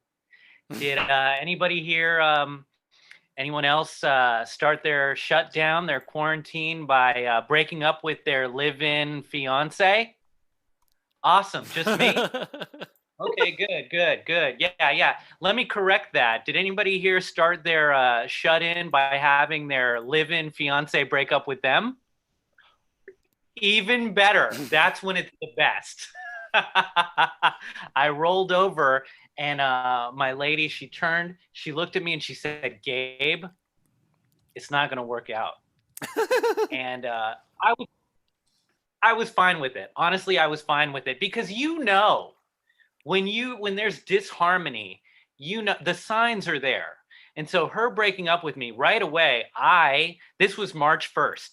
S7: Did anybody here, anyone else start their shutdown, their quarantine by breaking up with their live-in fiance? Awesome. Just me? Okay, good. Yeah. Let me correct that. Did anybody here start their shut-in by having their live-in fiance break up with them? Even better. That's when it's the best. I rolled over and my lady, she turned, she looked at me and she said, Gabe, it's not going to work out. And I was fine with it. Honestly, I was fine with it because when there's disharmony, the signs are there. And so her breaking up with me right away, this was March 1st.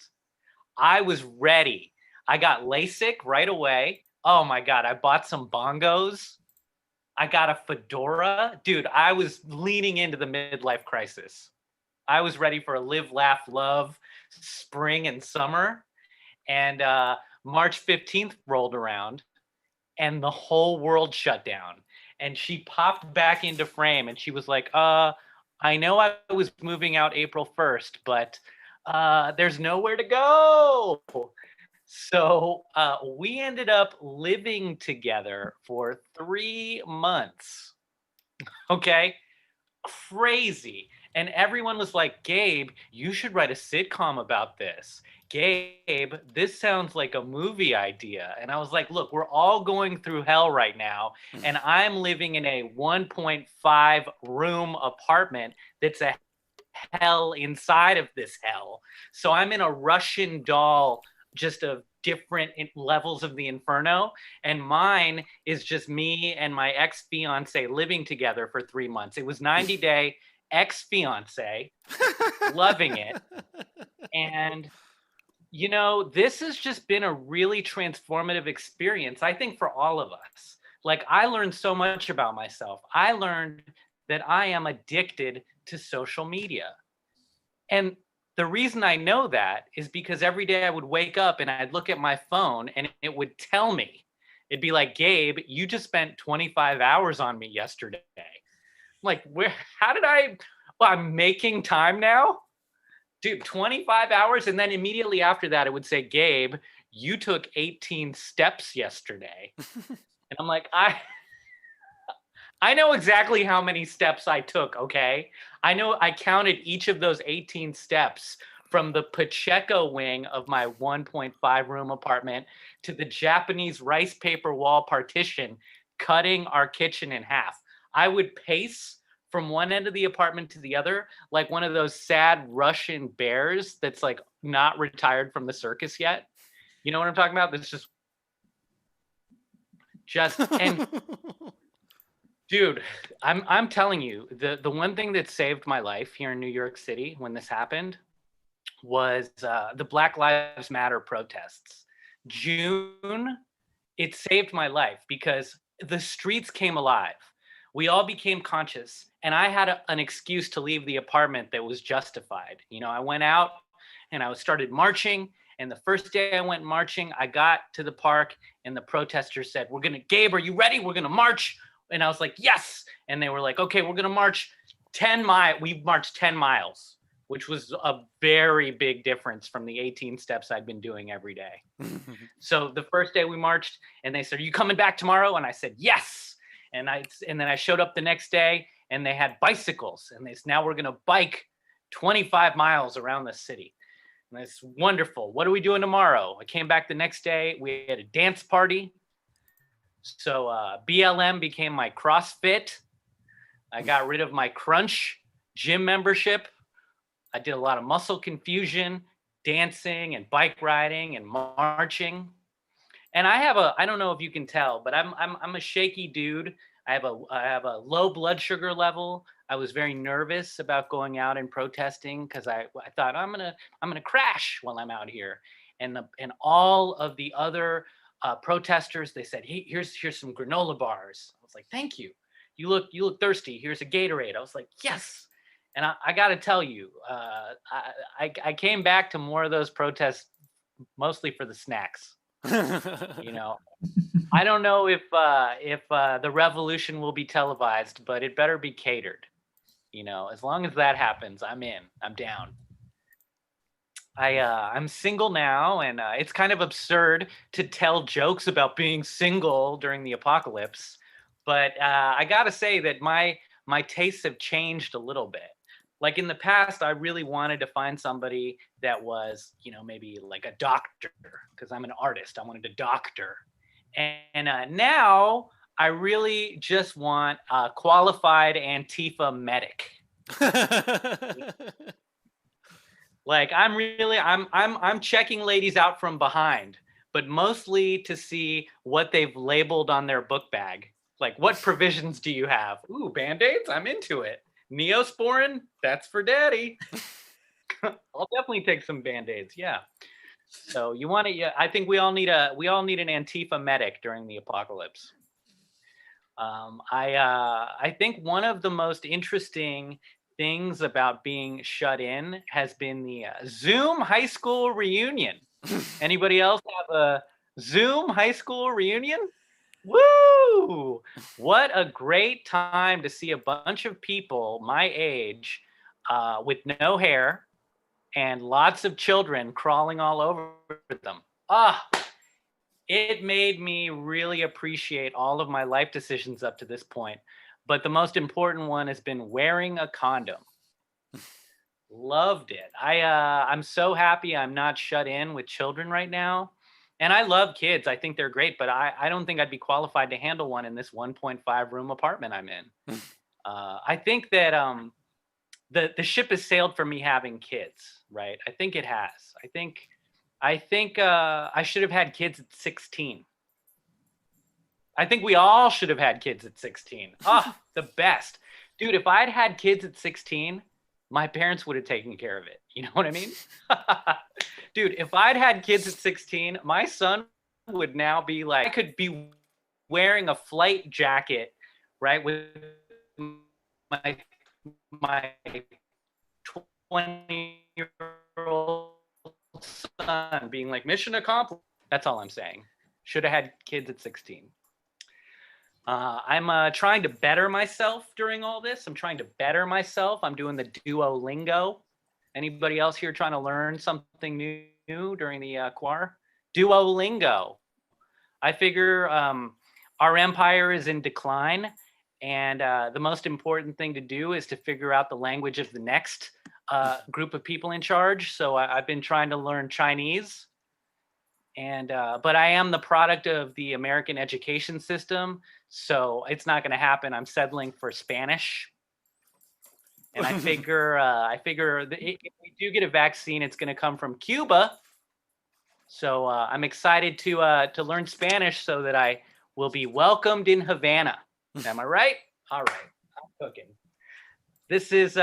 S7: I was ready. I got LASIK right away. Oh my God, I bought some bongos. I got a fedora. Dude, I was leaning into the midlife crisis. I was ready for a live, laugh, love spring and summer. And March 15th rolled around and the whole world shut down. And she popped back into frame and she was like, I know I was moving out April 1st, but there's nowhere to go. So we ended up living together for 3 months. Okay, crazy. And everyone was like, Gabe, you should write a sitcom about this. Gabe, this sounds like a movie idea. And I was like, look, we're all going through hell right now. And I'm living in a 1.5 room apartment that's a hell inside of this hell. So I'm in a Russian doll, just of different levels of the inferno. And mine is just me and my ex-fiance living together for 3 months. It was 90-day ex-fiance, loving it. And this has just been a really transformative experience, I think, for all of us. Like, I learned so much about myself. I learned that I am addicted to social media. And the reason I know that is because every day I would wake up and I'd look at my phone and it would tell me, it'd be like, Gabe, you just spent 25 hours on me yesterday. I'm like, how did well, I'm making time now? Dude, 25 hours. And then immediately after that, it would say, Gabe, you took 18 steps yesterday. And I'm like, I know exactly how many steps I took, okay? I know I counted each of those 18 steps from the Pacheco wing of my 1.5 room apartment to the Japanese rice paper wall partition, cutting our kitchen in half. I would pace from one end of the apartment to the other like one of those sad Russian bears that's like not retired from the circus yet. You know what I'm talking about? That's just and dude, I'm telling you, the one thing that saved my life here in New York City when this happened was the Black Lives Matter protests. June, it saved my life because the streets came alive. We all became conscious, and I had an excuse to leave the apartment that was justified. You know, I went out and I started marching. And the first day I went marching, I got to the park and the protesters said, Gabe, are you ready? We're going to march. And I was like, yes. And they were like, okay, we're going to march 10 miles. We marched 10 miles, which was a very big difference from the 18 steps I'd been doing every day. So the first day we marched and they said, are you coming back tomorrow? And I said, yes. And then I showed up the next day and they had bicycles and they said, now we're going to bike 25 miles around the city. And it's wonderful. What are we doing tomorrow? I came back the next day. We had a dance party. So BLM became my CrossFit. I got rid of my Crunch gym membership. I did a lot of muscle confusion, dancing and bike riding and marching. And I don't know if you can tell, but I'm a shaky dude. I have a low blood sugar level. I was very nervous about going out and protesting because I thought I'm gonna crash while I'm out here. And all of the other protesters, they said, hey, here's some granola bars. I was like, thank you. You look thirsty. Here's a Gatorade. I was like, yes. And I got to tell you, I came back to more of those protests mostly for the snacks. You know, I don't know if the revolution will be televised, but it better be catered. You know, as long as that happens, I'm in. I'm down. I'm single now, and it's kind of absurd to tell jokes about being single during the apocalypse. But I gotta say that my tastes have changed a little bit. Like in the past, I really wanted to find somebody that was, you know, maybe like a doctor, because I'm an artist. I wanted a doctor. And now I really just want a qualified Antifa medic. Like I'm checking ladies out from behind, but mostly to see what they've labeled on their book bag. Like, what provisions do you have? Ooh, Band-Aids? I'm into it. Neosporin? That's for daddy. I'll definitely take some Band-Aids. Yeah. So you want to? Yeah, I think we all need an Antifa medic during the apocalypse. I think one of the most interesting things about being shut in has been the Zoom high school reunion. Anybody else have a Zoom high school reunion? Woo! What a great time to see a bunch of people my age with no hair and lots of children crawling all over them. It made me really appreciate all of my life decisions up to this point. But the most important one has been wearing a condom. Loved it. I'm so happy I'm not shut in with children right now. And I love kids. I think they're great, but I don't think I'd be qualified to handle one in this 1.5 room apartment I'm in. I think that the ship has sailed for me having kids, right? I think it has. I think I should have had kids at 16. I think we all should have had kids at 16. The best. Dude, if I'd had kids at 16, my parents would have taken care of it. You know what I mean? Dude, if I'd had kids at 16, my son would now be like, I could be wearing a flight jacket, right, with my 20-year-old son being like, mission accomplished. That's all I'm saying. Should have had kids at 16. I'm trying to better myself during all this. I'm trying to better myself. I'm doing the Duolingo. Anybody else here trying to learn something new during the quar? Duolingo. I figure our empire is in decline, and the most important thing to do is to figure out the language of the next group of people in charge. So I've been trying to learn Chinese. And but I am the product of the American education system, so it's not going to happen. I'm settling for Spanish, and I figure if we do get a vaccine, it's going to come from Cuba. So I'm excited to learn Spanish so that I will be welcomed in Havana. Am I right? All right, I'm cooking. This has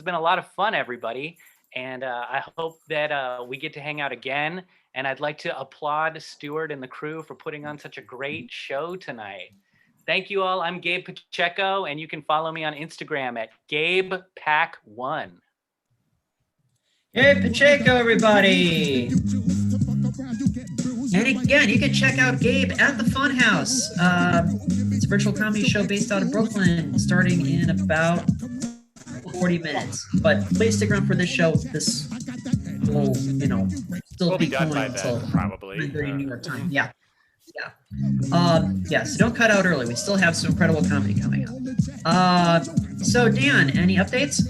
S7: been a lot of fun, everybody, and I hope that we get to hang out again. And I'd like to applaud Stuart and the crew for putting on such a great show tonight. Thank you all. I'm Gabe Pacheco, and you can follow me on Instagram at GabePac1.
S1: Gabe Pacheco, everybody. And again, you can check out Gabe at the Funhouse. It's a virtual comedy show based out of Brooklyn, starting in about 40 minutes. But please stick around for this show. This will, still
S2: We'll
S1: be
S2: be done
S1: going
S2: by
S1: until
S2: then, probably.
S1: 9:30 New York time. Yeah. So don't cut out early. We still have some incredible comedy coming up. So Dan, any updates?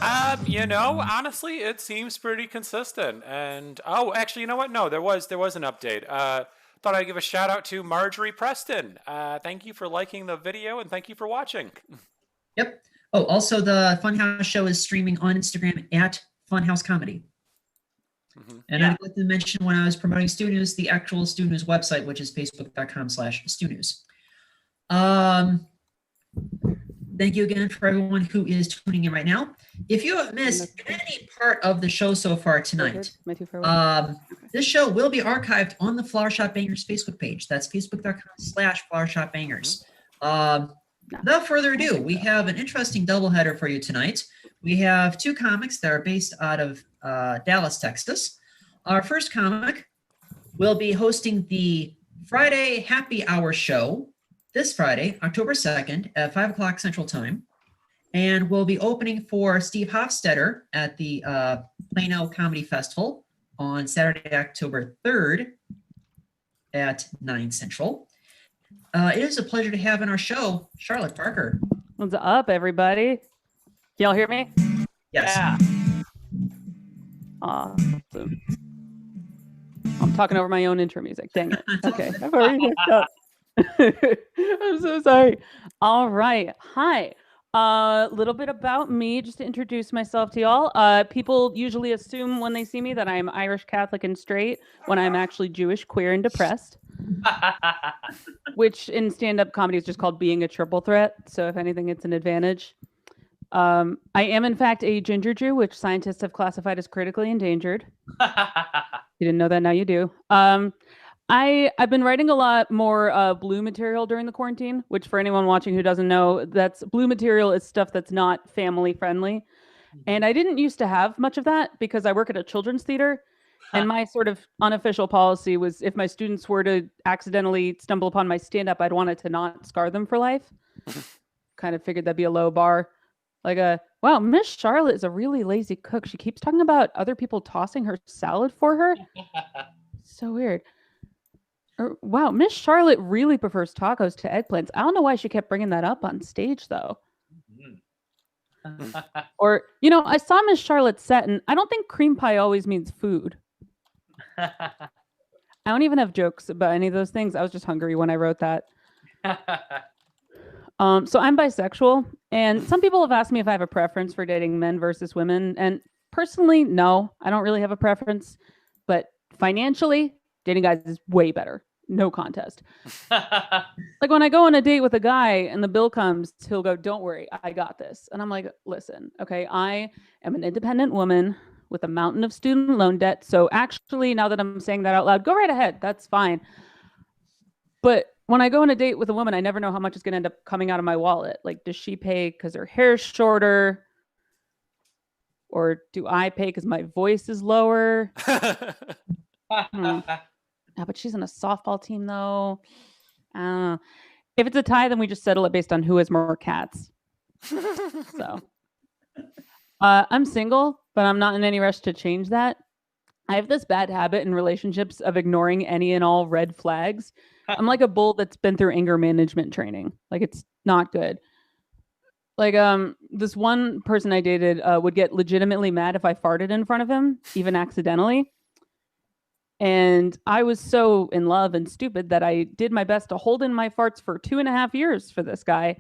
S2: Honestly, it seems pretty consistent. And actually, you know what? No, there was an update. Thought I'd give a shout out to Marjorie Preston. Thank you for liking the video and thank you for watching.
S1: Yep. Oh, also the Funhouse show is streaming on Instagram at Funhouse Comedy.
S2: Mm-hmm.
S1: And I'd like to mention when I was promoting Stu News, the actual Stu News website, which is facebook.com/Stu News. Thank you again for everyone who is tuning in right now. If you have missed any part of the show so far tonight, this show will be archived on the Flower Shop Bangers Facebook page. That's facebook.com/Flower Shop Bangers. Without further ado, we have an interesting doubleheader for you tonight. We have two comics that are based out of Dallas, Texas. Our first comic will be hosting the Friday Happy Hour show this Friday, October 2nd at 5 o'clock Central Time. And we'll be opening for Steve Hofstetter at the Plano Comedy Festival on Saturday, October 3rd at 9 Central. It is a pleasure to have in our show, Charlotte Parker.
S8: What's up, everybody? Can y'all hear me?
S1: Yes.
S7: Yeah.
S8: Awesome. I'm talking over my own intro music. Dang it. Okay. I've already messed up. I'm so sorry. All right. Hi. A little bit about me, just to introduce myself to y'all. People usually assume when they see me that I'm Irish, Catholic, and straight, when I'm actually Jewish, queer, and depressed. Which in stand-up comedy is just called being a triple threat. So if anything, it's an advantage. I am, in fact, a ginger Jew, which scientists have classified as critically endangered. You didn't know that, now you do. I've been writing a lot more blue material during the quarantine, which for anyone watching who doesn't know, that's blue material is stuff that's not family friendly. And I didn't used to have much of that because I work at a children's theater. And my sort of unofficial policy was if my students were to accidentally stumble upon my stand-up, I'd want it to not scar them for life. Kind of figured that'd be a low bar. Like, wow, Miss Charlotte is a really lazy cook. She keeps talking about other people tossing her salad for her. So weird. Or, wow, Miss Charlotte really prefers tacos to eggplants. I don't know why she kept bringing that up on stage, though. Or, I saw Miss Charlotte's set, and I don't think cream pie always means food. I don't even have jokes about any of those things. I was just hungry when I wrote that. So I'm bisexual, and some people have asked me if I have a preference for dating men versus women. And personally, no, I don't really have a preference. But financially, dating guys is way better. No contest. Like when I go on a date with a guy and the bill comes, he'll go, "Don't worry, I got this." And I'm like, listen, okay, I am an independent woman with a mountain of student loan debt. So actually, now that I'm saying that out loud, go right ahead. That's fine. But when I go on a date with a woman, I never know how much is going to end up coming out of my wallet. Like, does she pay because her hair's shorter? or do I pay because my voice is lower? Yeah, but she's on a softball team though. I don't know. If it's a tie, then we just settle it based on who has more cats. So I'm single, but I'm not in any rush to change that. I have this bad habit in relationships of ignoring any and all red flags. I'm like a bull that's been through anger management training. Like, it's not good. Like, this one person I dated would get legitimately mad if I farted in front of him, even accidentally. And I was so in love and stupid that I did my best to hold in my farts for 2.5 years for this guy.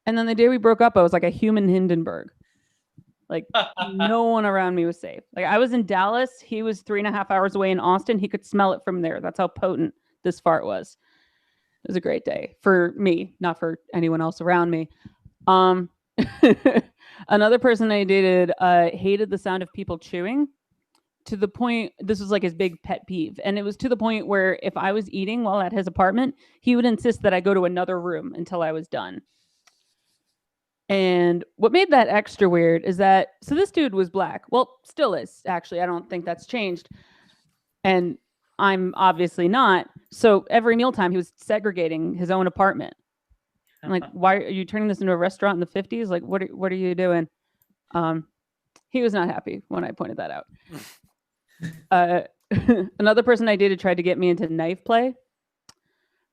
S8: And then the day we broke up, I was like a human Hindenburg. Like, no one around me was safe. Like, I was in Dallas. He was 3.5 hours away in Austin. He could smell it from there. That's how potent this fart was. It was a great day for me, not for anyone else around me. Another person I dated hated the sound of people chewing, to the point, this was like his big pet peeve. And it was to the point where if I was eating while at his apartment, he would insist that I go to another room until I was done. And what made that extra weird is that, so this dude was black. Well, still is, actually. I don't think that's changed. And I'm obviously not. So every mealtime, he was segregating his own apartment. I'm like, why are you turning this into a restaurant in the 50s? Like, what are you doing? He was not happy when I pointed that out. Another person I dated tried to get me into knife play,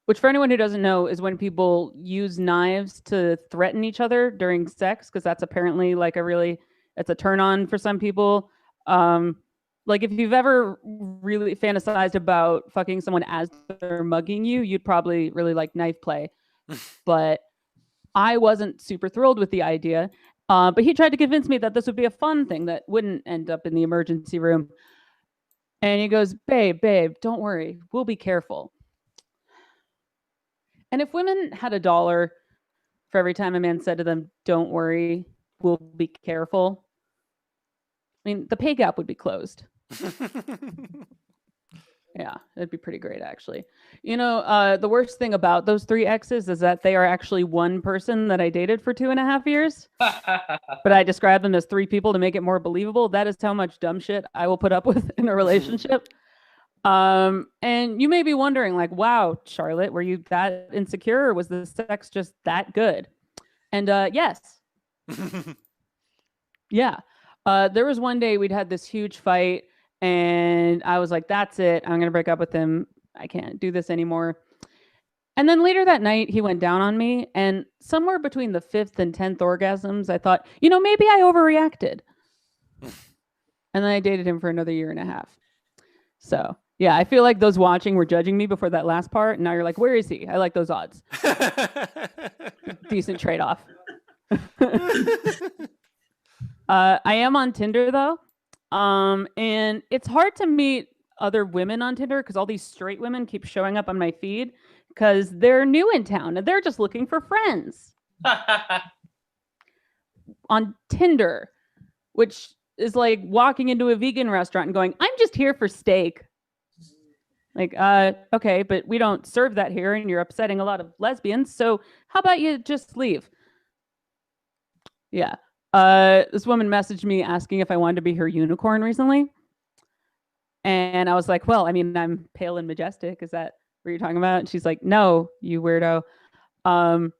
S8: which, for anyone who doesn't know, is when people use knives to threaten each other during sex, because that's apparently like it's a turn on for some people. Like, if you've ever really fantasized about fucking someone as they're mugging you, you'd probably really like knife play. But I wasn't super thrilled with the idea. But he tried to convince me that this would be a fun thing that wouldn't end up in the emergency room. And he goes, babe, don't worry. We'll be careful. And if women had $1 for every time a man said to them, don't worry, we'll be careful, I mean, the pay gap would be closed. Yeah, it'd be pretty great, actually. You know, the worst thing about those 3 exes is that they are actually one person that I dated for 2.5 years. But I describe them as 3 people to make it more believable. That is how much dumb shit I will put up with in a relationship. And you may be wondering, like, wow, Charlotte, were you that insecure, or was the sex just that good? And yes. Yeah. There was one day we'd had this huge fight, and I was like, that's it. I'm going to break up with him. I can't do this anymore. And then later that night, he went down on me. And somewhere between the 5th and 10th orgasms, I thought, maybe I overreacted. And then I dated him for another 1.5 years. So, yeah, I feel like those watching were judging me before that last part. And now you're like, where is he? I like those odds. Decent trade-off. I am on Tinder, though. And it's hard to meet other women on Tinder because all these straight women keep showing up on my feed because they're new in town and they're just looking for friends. On Tinder, which is like walking into a vegan restaurant and going, I'm just here for steak. Like, okay, but we don't serve that here and you're upsetting a lot of lesbians. So how about you just leave? Yeah. This woman messaged me asking if I wanted to be her unicorn recently. And I was like, well, I mean, I'm pale and majestic. Is that what you're talking about? And she's like, no, you weirdo. For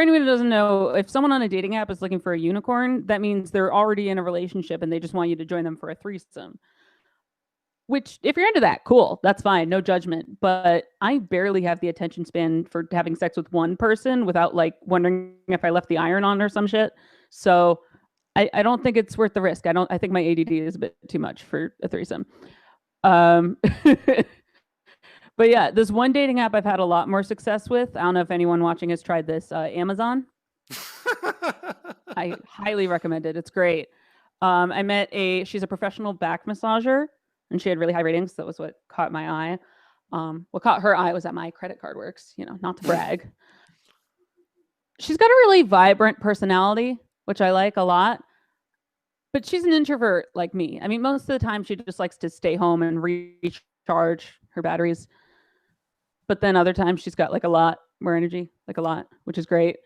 S8: anyone who doesn't know, if someone on a dating app is looking for a unicorn, that means they're already in a relationship and they just want you to join them for a threesome. Which, if you're into that, cool. That's fine. No judgment. But I barely have the attention span for having sex with one person without like wondering if I left the iron on or some shit. So I don't think it's worth the risk. I think my ADD is a bit too much for a threesome. But yeah, this one dating app I've had a lot more success with. I don't know if anyone watching has tried this. Amazon. I highly recommend it. It's great. I met she's a professional back massager and she had really high ratings. That was what caught my eye. What caught her eye was that my credit card works, not to brag. She's got a really vibrant personality, which I like a lot. But she's an introvert like me. I mean, most of the time she just likes to stay home and recharge her batteries. But then other times she's got like a lot more energy, which is great.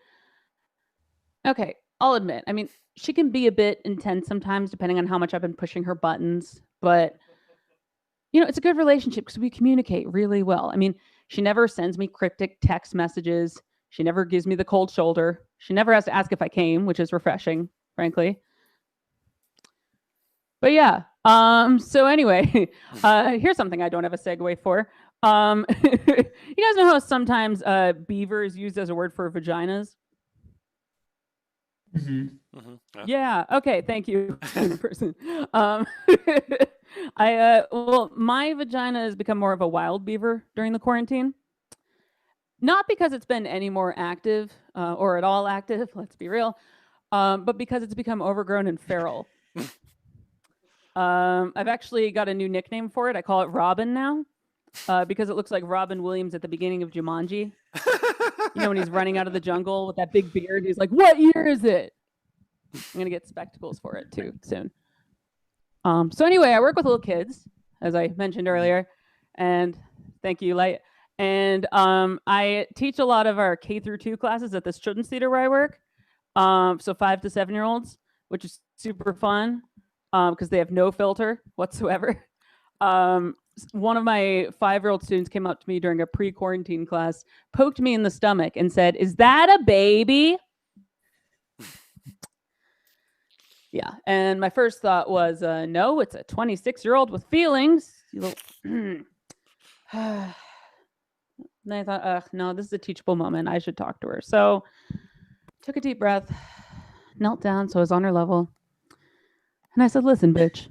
S8: Okay. I'll admit, I mean, she can be a bit intense sometimes, depending on how much I've been pushing her buttons. But, it's a good relationship because we communicate really well. I mean, she never sends me cryptic text messages. She never gives me the cold shoulder. She never has to ask if I came, which is refreshing, frankly. But yeah. So anyway, here's something I don't have a segue for. You guys know how sometimes beaver is used as a word for vaginas? Yeah. Okay. Thank you, person. Well, my vagina has become more of a wild beaver during the quarantine. Not because it's been any more active or at all active. Let's be real. But because it's become overgrown and feral. I've actually got a new nickname for it. I call it Robin now because it looks like Robin Williams at the beginning of Jumanji. When he's running out of the jungle with that big beard, he's like, "What year is it?" I'm going to get spectacles for it too soon. So anyway, I work with little kids, as I mentioned earlier, and thank you, Light. And I teach a lot of our K-2 classes at this children's theater where I work. So 5 to 7-year-olds, which is super fun because they have no filter whatsoever. One of my 5-year-old students came up to me during a pre-quarantine class, poked me in the stomach and said, "Is that a baby?" Yeah. And my first thought was, no, it's a 26-year-old with feelings. And I thought, no, this is a teachable moment. I should talk to her. So took a deep breath, knelt down so I was on her level. And I said, "Listen, bitch.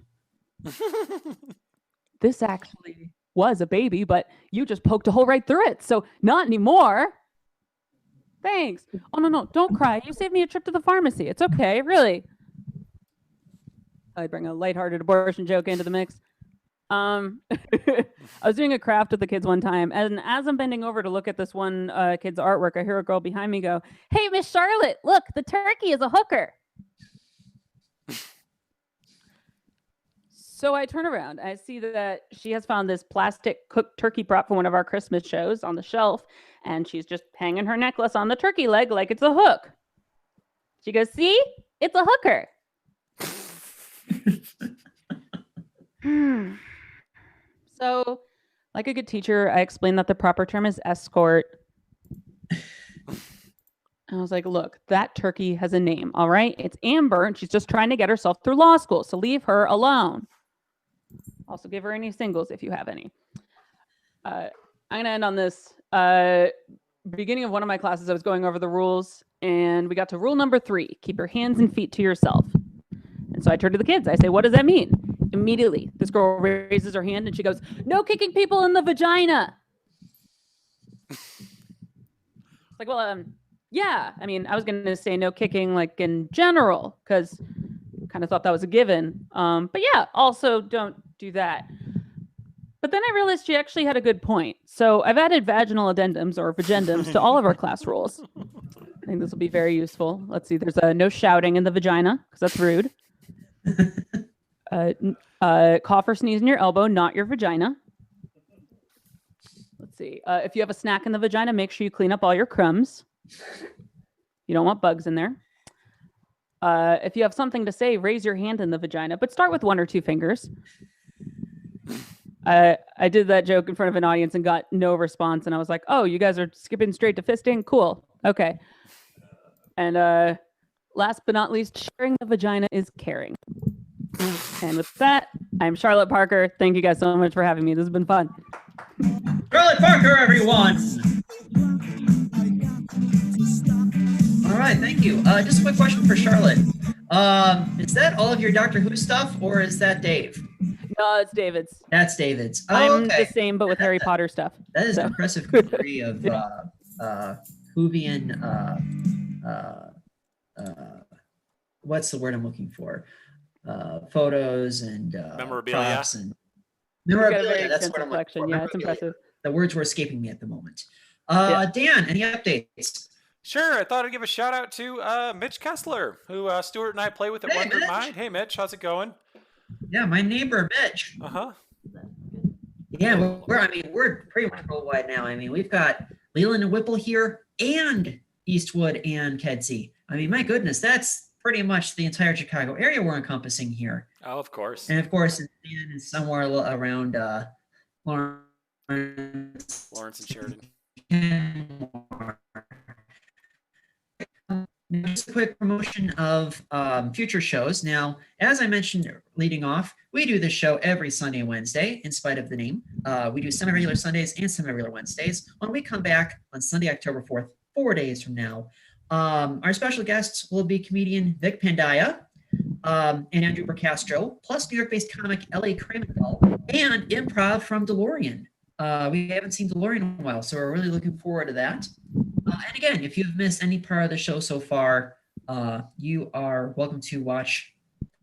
S8: This actually was a baby, but you just poked a hole right through it. So not anymore. Thanks. Oh, no, don't cry. You saved me a trip to the pharmacy. It's okay, really." I bring a lighthearted abortion joke into the mix. I was doing a craft with the kids one time, and as I'm bending over to look at this one kid's artwork, I hear a girl behind me go, "Hey, Miss Charlotte, look, the turkey is a hooker." So I turn around. I see that she has found this plastic cooked turkey prop from one of our Christmas shows on the shelf, and she's just hanging her necklace on the turkey leg like it's a hook. She goes, "See? It's a hooker." So, like a good teacher, I explained that the proper term is escort. I was like, "Look, that turkey has a name, all right? It's Amber, and she's just trying to get herself through law school, so leave her alone. Also, give her any singles if you have any." I'm going to end on this. Beginning of one of my classes, I was going over the rules, and we got to rule number 3, keep your hands and feet to yourself. And so I turn to the kids. I say, "What does that mean?" Immediately, this girl raises her hand and she goes, "No kicking people in the vagina." Like, well, yeah. I mean, I was going to say no kicking like in general because I kind of thought that was a given. But yeah, also don't do that. But then I realized she actually had a good point. So I've added vaginal addendums or vagendums to all of our class rules. I think this will be very useful. Let's see. There's no shouting in the vagina because that's rude. Cough or sneeze in your elbow, not your vagina. Let's see. If you have a snack in the vagina, make sure you clean up all your crumbs. You don't want bugs in there. If you have something to say, raise your hand in the vagina, but start with 1 or 2 fingers. I did that joke in front of an audience and got no response. And I was like, "Oh, you guys are skipping straight to fisting? Cool. Okay." And last but not least, sharing the vagina is caring. And with that, I'm Charlotte Parker. Thank you guys so much for having me. This has been fun.
S1: Charlotte Parker, everyone. All right, thank you. Just a quick question for Charlotte. Is that all of your Doctor Who stuff, or is that Dave?
S8: No, it's David's.
S1: That's David's. Oh,
S8: I'm
S1: okay.
S8: the same, but with Harry Potter stuff.
S1: That is an impressive degree of Whovian. What's the word I'm looking for? Photos and
S2: Memorabilia.
S1: props and
S8: You've got a
S1: memorabilia.
S8: very
S1: That's
S8: extensive
S1: what I'm looking
S8: collection.
S1: for.
S8: Yeah, it's
S1: Memorabilia.
S8: impressive.
S1: The words were escaping me at the moment.
S8: Yeah.
S1: Dan, any updates?
S2: Sure, I thought I'd give a shout out to Mitch Kessler, who Stuart and I play with at
S1: Hey,
S2: One Group
S1: Mitch.
S2: Mind. Hey, Mitch, how's it going?
S1: Yeah, my neighbor Mitch.
S2: Uh-huh.
S1: Yeah, we're pretty much worldwide now. I mean, we've got Leland and Whipple here, and Eastwood and Kedzie. I mean, my goodness, that's pretty much the entire Chicago area we're encompassing here.
S2: Oh, of course.
S1: And of course, Dan is somewhere around Lawrence.
S2: Lawrence and Sheridan.
S1: Just a quick promotion of future shows. Now, as I mentioned leading off, we do this show every Sunday and Wednesday, in spite of the name. We do semi-regular Sundays and semi-regular Wednesdays. When we come back on Sunday, October 4th, 4 days from now, our special guests will be comedian Vic Pandaya and Andrew Bercastro, plus New York-based comic L.A. Kramenthal, and improv from DeLorean. We haven't seen DeLorean in a while, so we're really looking forward to that. And again, if you've missed any part of the show so far, you are welcome to watch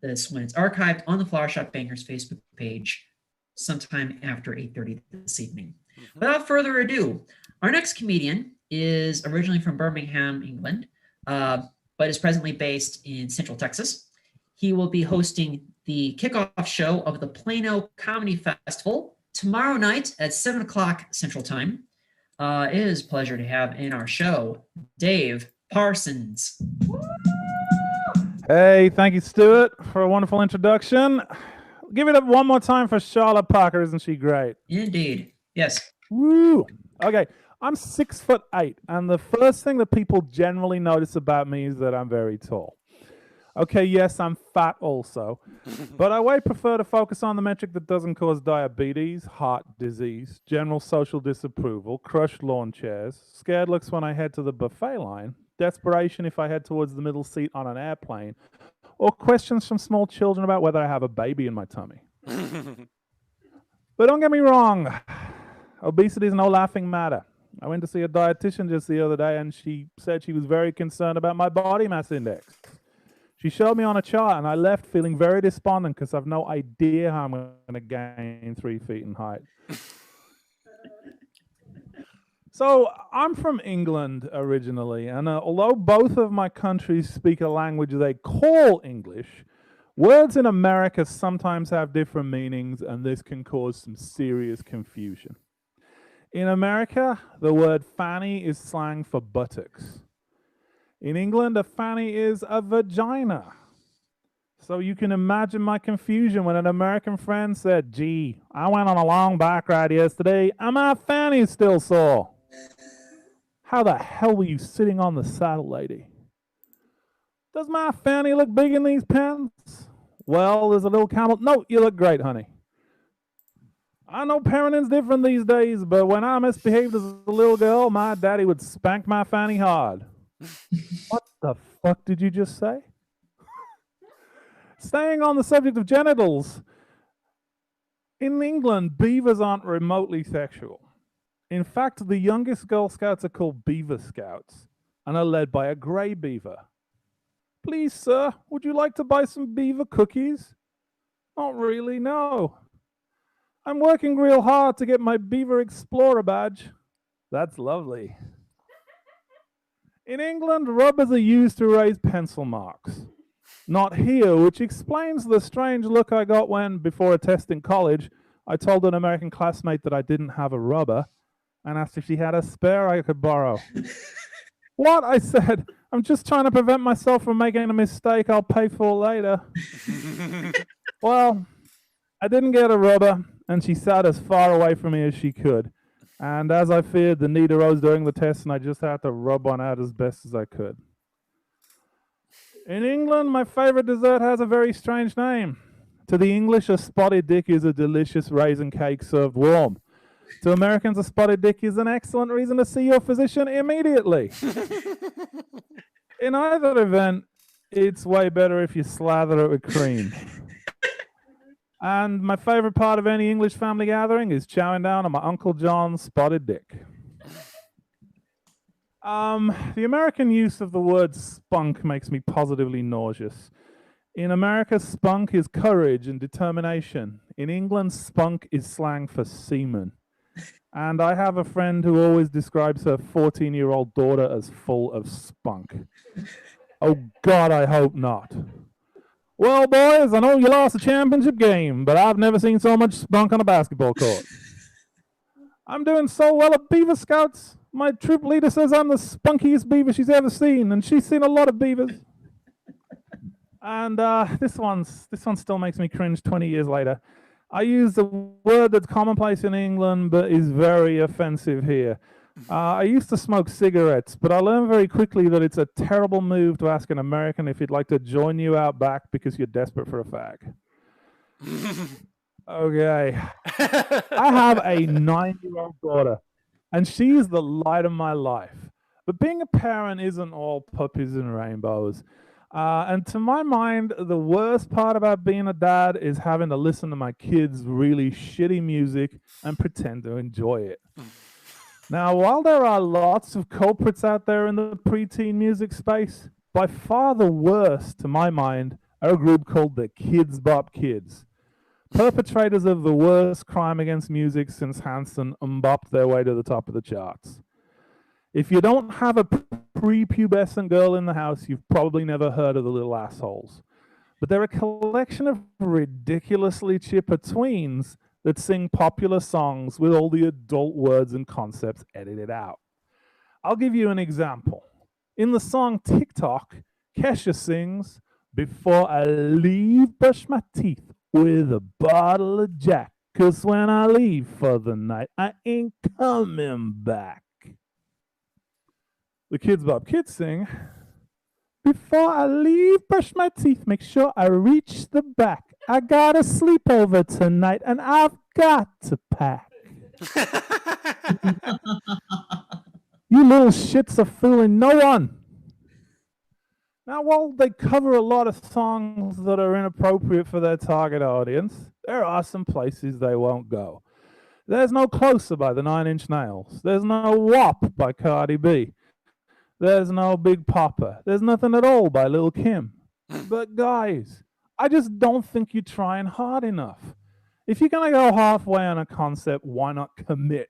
S1: this when it's archived on the Flower Shop Bangers Facebook page sometime after 8:30 this evening. Without further ado, our next comedian is originally from Birmingham, England, but is presently based in Central Texas. He will be hosting the kickoff show of the Plano Comedy Festival tomorrow night at 7 o'clock Central Time. It is a pleasure to have in our show, Dave Parsons.
S9: Hey, thank you, Stuart, for a wonderful introduction. Give it up one more time for Charlotte Parker. Isn't she great?
S1: Indeed. Yes.
S9: Woo. Okay, I'm 6'8", and the first thing that people generally notice about me is that I'm very tall. Okay, yes, I'm fat also, but I prefer to focus on the metric that doesn't cause diabetes, heart disease, general social disapproval, crushed lawn chairs, scared looks when I head to the buffet line, desperation if I head towards the middle seat on an airplane, or questions from small children about whether I have a baby in my tummy. But don't get me wrong, obesity is no laughing matter. I went to see a dietitian just the other day, and she said she was very concerned about my body mass index. She showed me on a chart, and I left feeling very despondent because I've no idea how I'm going to gain 3 feet in height. So I'm from England originally, and although both of my countries speak a language they call English, words in America sometimes have different meanings, and this can cause some serious confusion. In America, the word fanny is slang for buttocks. In England, a fanny is a vagina. So you can imagine my confusion when an American friend said, "Gee, I went on a long bike ride yesterday and my fanny's still sore." How the hell were you sitting on the saddle, lady? Does my fanny look big in these pants? Well, there's a little camel. No, you look great, honey. I know parenting's different these days, but when I misbehaved as a little girl, my daddy would spank my fanny hard. What the fuck did you just say? Staying on the subject of genitals, in England, beavers aren't remotely sexual. In fact, the youngest Girl Scouts are called Beaver Scouts and are led by a grey beaver. Please, sir, would you like to buy some beaver cookies? Not really, no. I'm working real hard to get my Beaver Explorer badge. That's lovely. In England, rubbers are used to erase pencil marks. Not here, which explains the strange look I got when, before a test in college, I told an American classmate that I didn't have a rubber and asked if she had a spare I could borrow. What? I said, I'm just trying to prevent myself from making a mistake I'll pay for later. Well, I didn't get a rubber, and she sat as far away from me as she could. And as I feared, the need arose during the test, and I just had to rub one out as best as I could. In England, my favorite dessert has a very strange name. To the English, a spotted dick is a delicious raisin cake served warm. To Americans, a spotted dick is an excellent reason to see your physician immediately. In either event, it's way better if you slather it with cream. And my favorite part of any English family gathering is chowing down on my Uncle John's spotted dick. The American use of the word spunk makes me positively nauseous. In America, spunk is courage and determination. In England, spunk is slang for semen. And I have a friend who always describes her 14-year-old daughter as full of spunk. Oh, God, I hope not. Well, boys, I know you lost the championship game, but I've never seen so much spunk on a basketball court. I'm doing so well at Beaver Scouts, My troop leader says I'm the spunkiest beaver she's ever seen, and she's seen a lot of beavers. And this one still makes me cringe 20 years later. I use a word that's commonplace in England, but is very offensive here. I used to smoke cigarettes, but I learned very quickly that it's a terrible move to ask an American if he'd like to join you out back because you're desperate for a fag. Okay. I have a 9-year-old daughter, and she is the light of my life. But being a parent isn't all puppies and rainbows. And to my mind, the worst part about being a dad is having to listen to my kids' really shitty music and pretend to enjoy it. Now, while there are lots of culprits out there in the preteen music space, by far the worst, to my mind, are a group called the Kids Bop Kids. Perpetrators of the worst crime against music since Hanson bopped their way to the top of the charts. If you don't have a prepubescent girl in the house, you've probably never heard of the Little Assholes. But they're a collection of ridiculously chipper tweens that sing popular songs with all the adult words and concepts edited out. I'll give you an example. In the song TikTok, Kesha sings, "Before I leave, brush my teeth with a bottle of Jack, 'cause when I leave for the night, I ain't coming back." The Kids Bop Kids sing, "Before I leave, brush my teeth, make sure I reach the back. I got a sleepover tonight and I've got to pack." You little shits are fooling no one. Now, while they cover a lot of songs that are inappropriate for their target audience, there are some places they won't go. There's no Closer by the 9 Inch Nails. There's no WAP by Cardi B. There's no Big Papa. There's nothing at all by Lil' Kim. But guys, I just don't think you're trying hard enough. If you're going to go halfway on a concept, why not commit?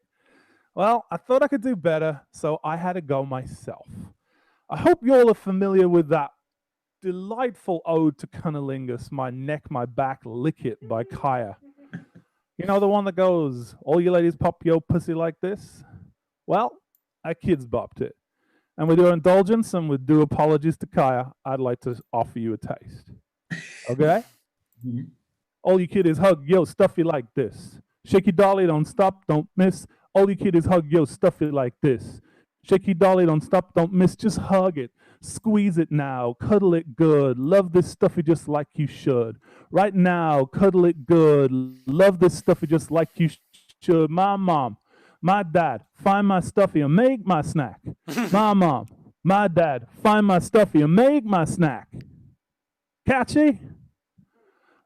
S9: Well, I thought I could do better, so I had to go myself. I hope you all are familiar with that delightful ode to cunnilingus, "My Neck, My Back, Lick It" by Kaya. You know, the one that goes, "All you ladies pop your pussy like this"? Well, our kids bopped it. And with your indulgence and with due apologies to Kaya, I'd like to offer you a taste. Okay? All you kiddies hug yo stuffy like this. Shaky dolly, don't stop, don't miss. All you kiddies hug yo stuffy like this. Shaky dolly, don't stop, don't miss. Just hug it. Squeeze it now. Cuddle it good. Love this stuffy just like you should. Right now, cuddle it good. Love this stuffy just like you should. My mom, my dad, find my stuffy and make my snack. My mom, my dad, find my stuffy and make my snack. Catchy?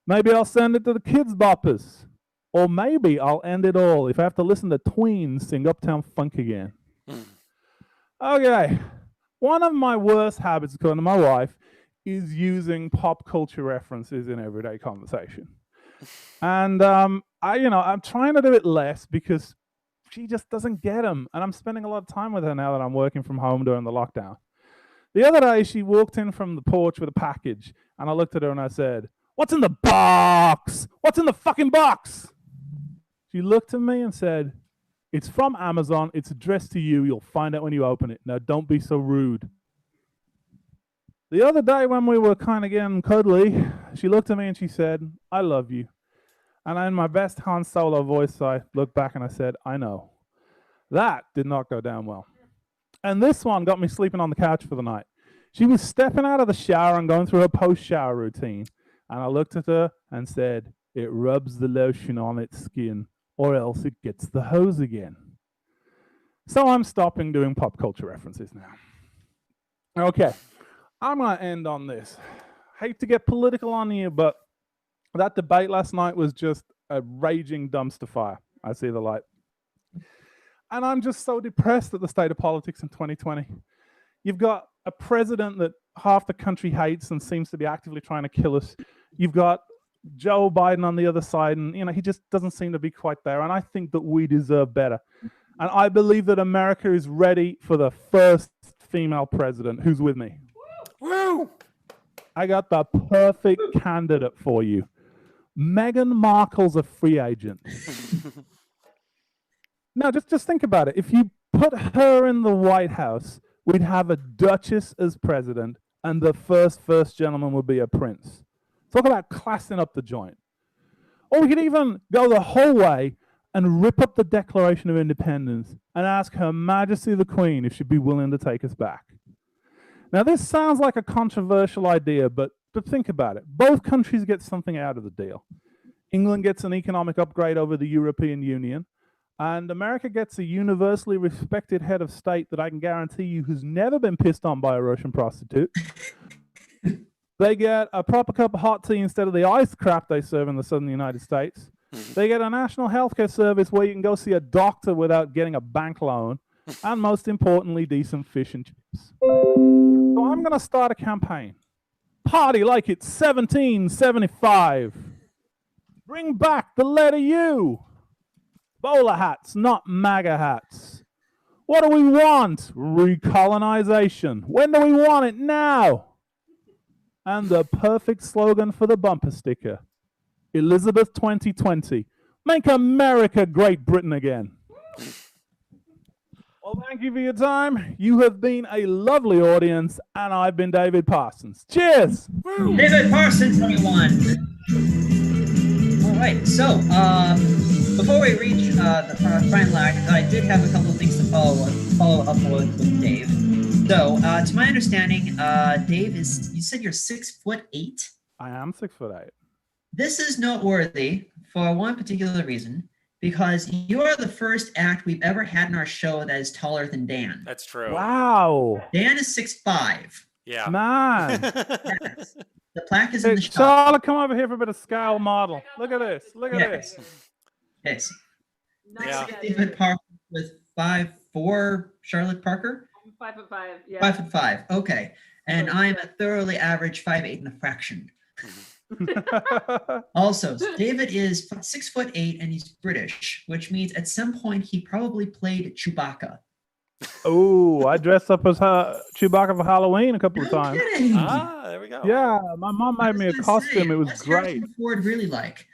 S9: Maybe I'll send it to the Kids Boppers. Or maybe I'll end it all if I have to listen to tweens sing Uptown Funk again. Okay. One of my worst habits, according to my wife, is using pop culture references in everyday conversation. And I'm trying to do it less because she just doesn't get them. And I'm spending a lot of time with her now that I'm working from home during the lockdown. The other day, she walked in from the porch with a package, and I looked at her and I said, "What's in the box? What's in the fucking box?" She looked at me and said, "It's from Amazon. It's addressed to you. You'll find out when you open it. Now, don't be so rude." The other day when we were kind of getting cuddly, she looked at me and she said, "I love you." And in my best Han Solo voice, I looked back and I said, "I know." That did not go down well. And this one got me sleeping on the couch for the night. She was stepping out of the shower and going through her post-shower routine. And I looked at her and said, "It rubs the lotion on its skin, or else it gets the hose again." So I'm stopping doing pop culture references now. Okay, I'm going to end on this. Hate to get political on you, but that debate last night was just a raging dumpster fire. I see the light. And I'm just so depressed at the state of politics in 2020. You've got a president that half the country hates and seems to be actively trying to kill us. You've got Joe Biden on the other side, and he just doesn't seem to be quite there. And I think that we deserve better. And I believe that America is ready for the first female president. Who's with me? Woo! I got the perfect candidate for you. Meghan Markle's a free agent. Now, just think about it. If you put put her in the White House, we'd have a duchess as president, and the first gentleman would be a prince. Talk about classing up the joint. Or we could even go the whole way and rip up the Declaration of Independence and ask Her Majesty the Queen if she'd be willing to take us back. Now, this sounds like a controversial idea, but think about it. Both countries get something out of the deal. England gets an economic upgrade over the European Union, and America gets a universally respected head of state that I can guarantee you who's never been pissed on by a Russian prostitute. They get a proper cup of hot tea instead of the ice crap they serve in the southern United States. They get a national healthcare service where you can go see a doctor without getting a bank loan. And most importantly, decent fish and chips. So I'm going to start a campaign. Party like it's 1775. Bring back the letter U. Bowler hats, not MAGA hats. What do we want? Recolonization. When do we want it? Now. And the perfect slogan for the bumper sticker. Elizabeth 2020. Make America Great Britain again. Well, thank you for your time. You have been a lovely audience, and I've been David Parsons. Cheers!
S1: David Parsons, everyone. All right, so before we reach the final act, I did have a couple of things to follow up with Dave. So, to my understanding, Dave you said you're 6'8"?
S9: I am 6'8".
S1: This is noteworthy for one particular reason, because you are the first act we've ever had in our show that is taller than Dan.
S2: That's true.
S9: Wow.
S1: Dan is 6'5".
S2: Yeah.
S9: Man.
S1: Yes. The plaque is in
S9: Hey,
S1: the shop.
S9: Charlotte, come over here for a bit of scale model. Look at this. Look at this.
S1: Yes.
S2: Yeah.
S1: David Parker with 5'4", Charlotte Parker?
S8: 5'5", yeah.
S1: 5'5", okay. And I'm a thoroughly average 5'8" and a fraction. Also, David is 6'8" and he's British, which means at some point he probably played Chewbacca.
S9: Oh, I dressed up as Chewbacca for Halloween a couple of times.
S1: Kidding.
S2: Ah, there we go.
S9: Yeah, my mom made me a costume. It was
S1: what's
S9: great.
S1: Harrison Ford really like?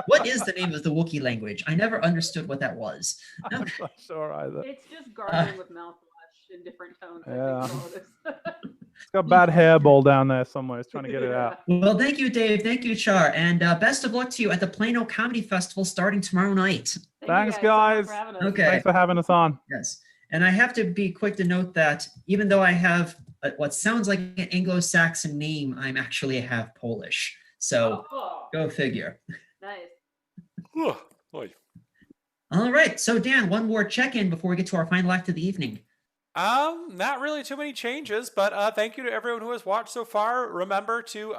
S1: What is the name of the Wookiee language? I never understood what that was.
S9: I'm not sure either.
S8: It's just gargling with mouthwash in different tones.
S9: Yeah.
S8: I think,
S9: It's got a bad hairball down there somewhere. It's trying to get it out.
S1: Well, thank you, Dave. Thank you, Char. And best of luck to you at the Plano Comedy Festival starting tomorrow night.
S9: Thanks,
S8: so much
S9: guys.
S8: for having us.
S1: Okay.
S9: Thanks for having us on.
S1: Yes. And I have to be quick to note that even though I have what sounds like an Anglo-Saxon name, I'm actually half Polish. So
S8: Oh,
S1: go figure.
S8: nice.
S2: Whew, boy.
S1: All right. So Dan, one more check-in before we get to our final act of the evening.
S2: Not really too many changes, but thank you to everyone who has watched so far. Remember to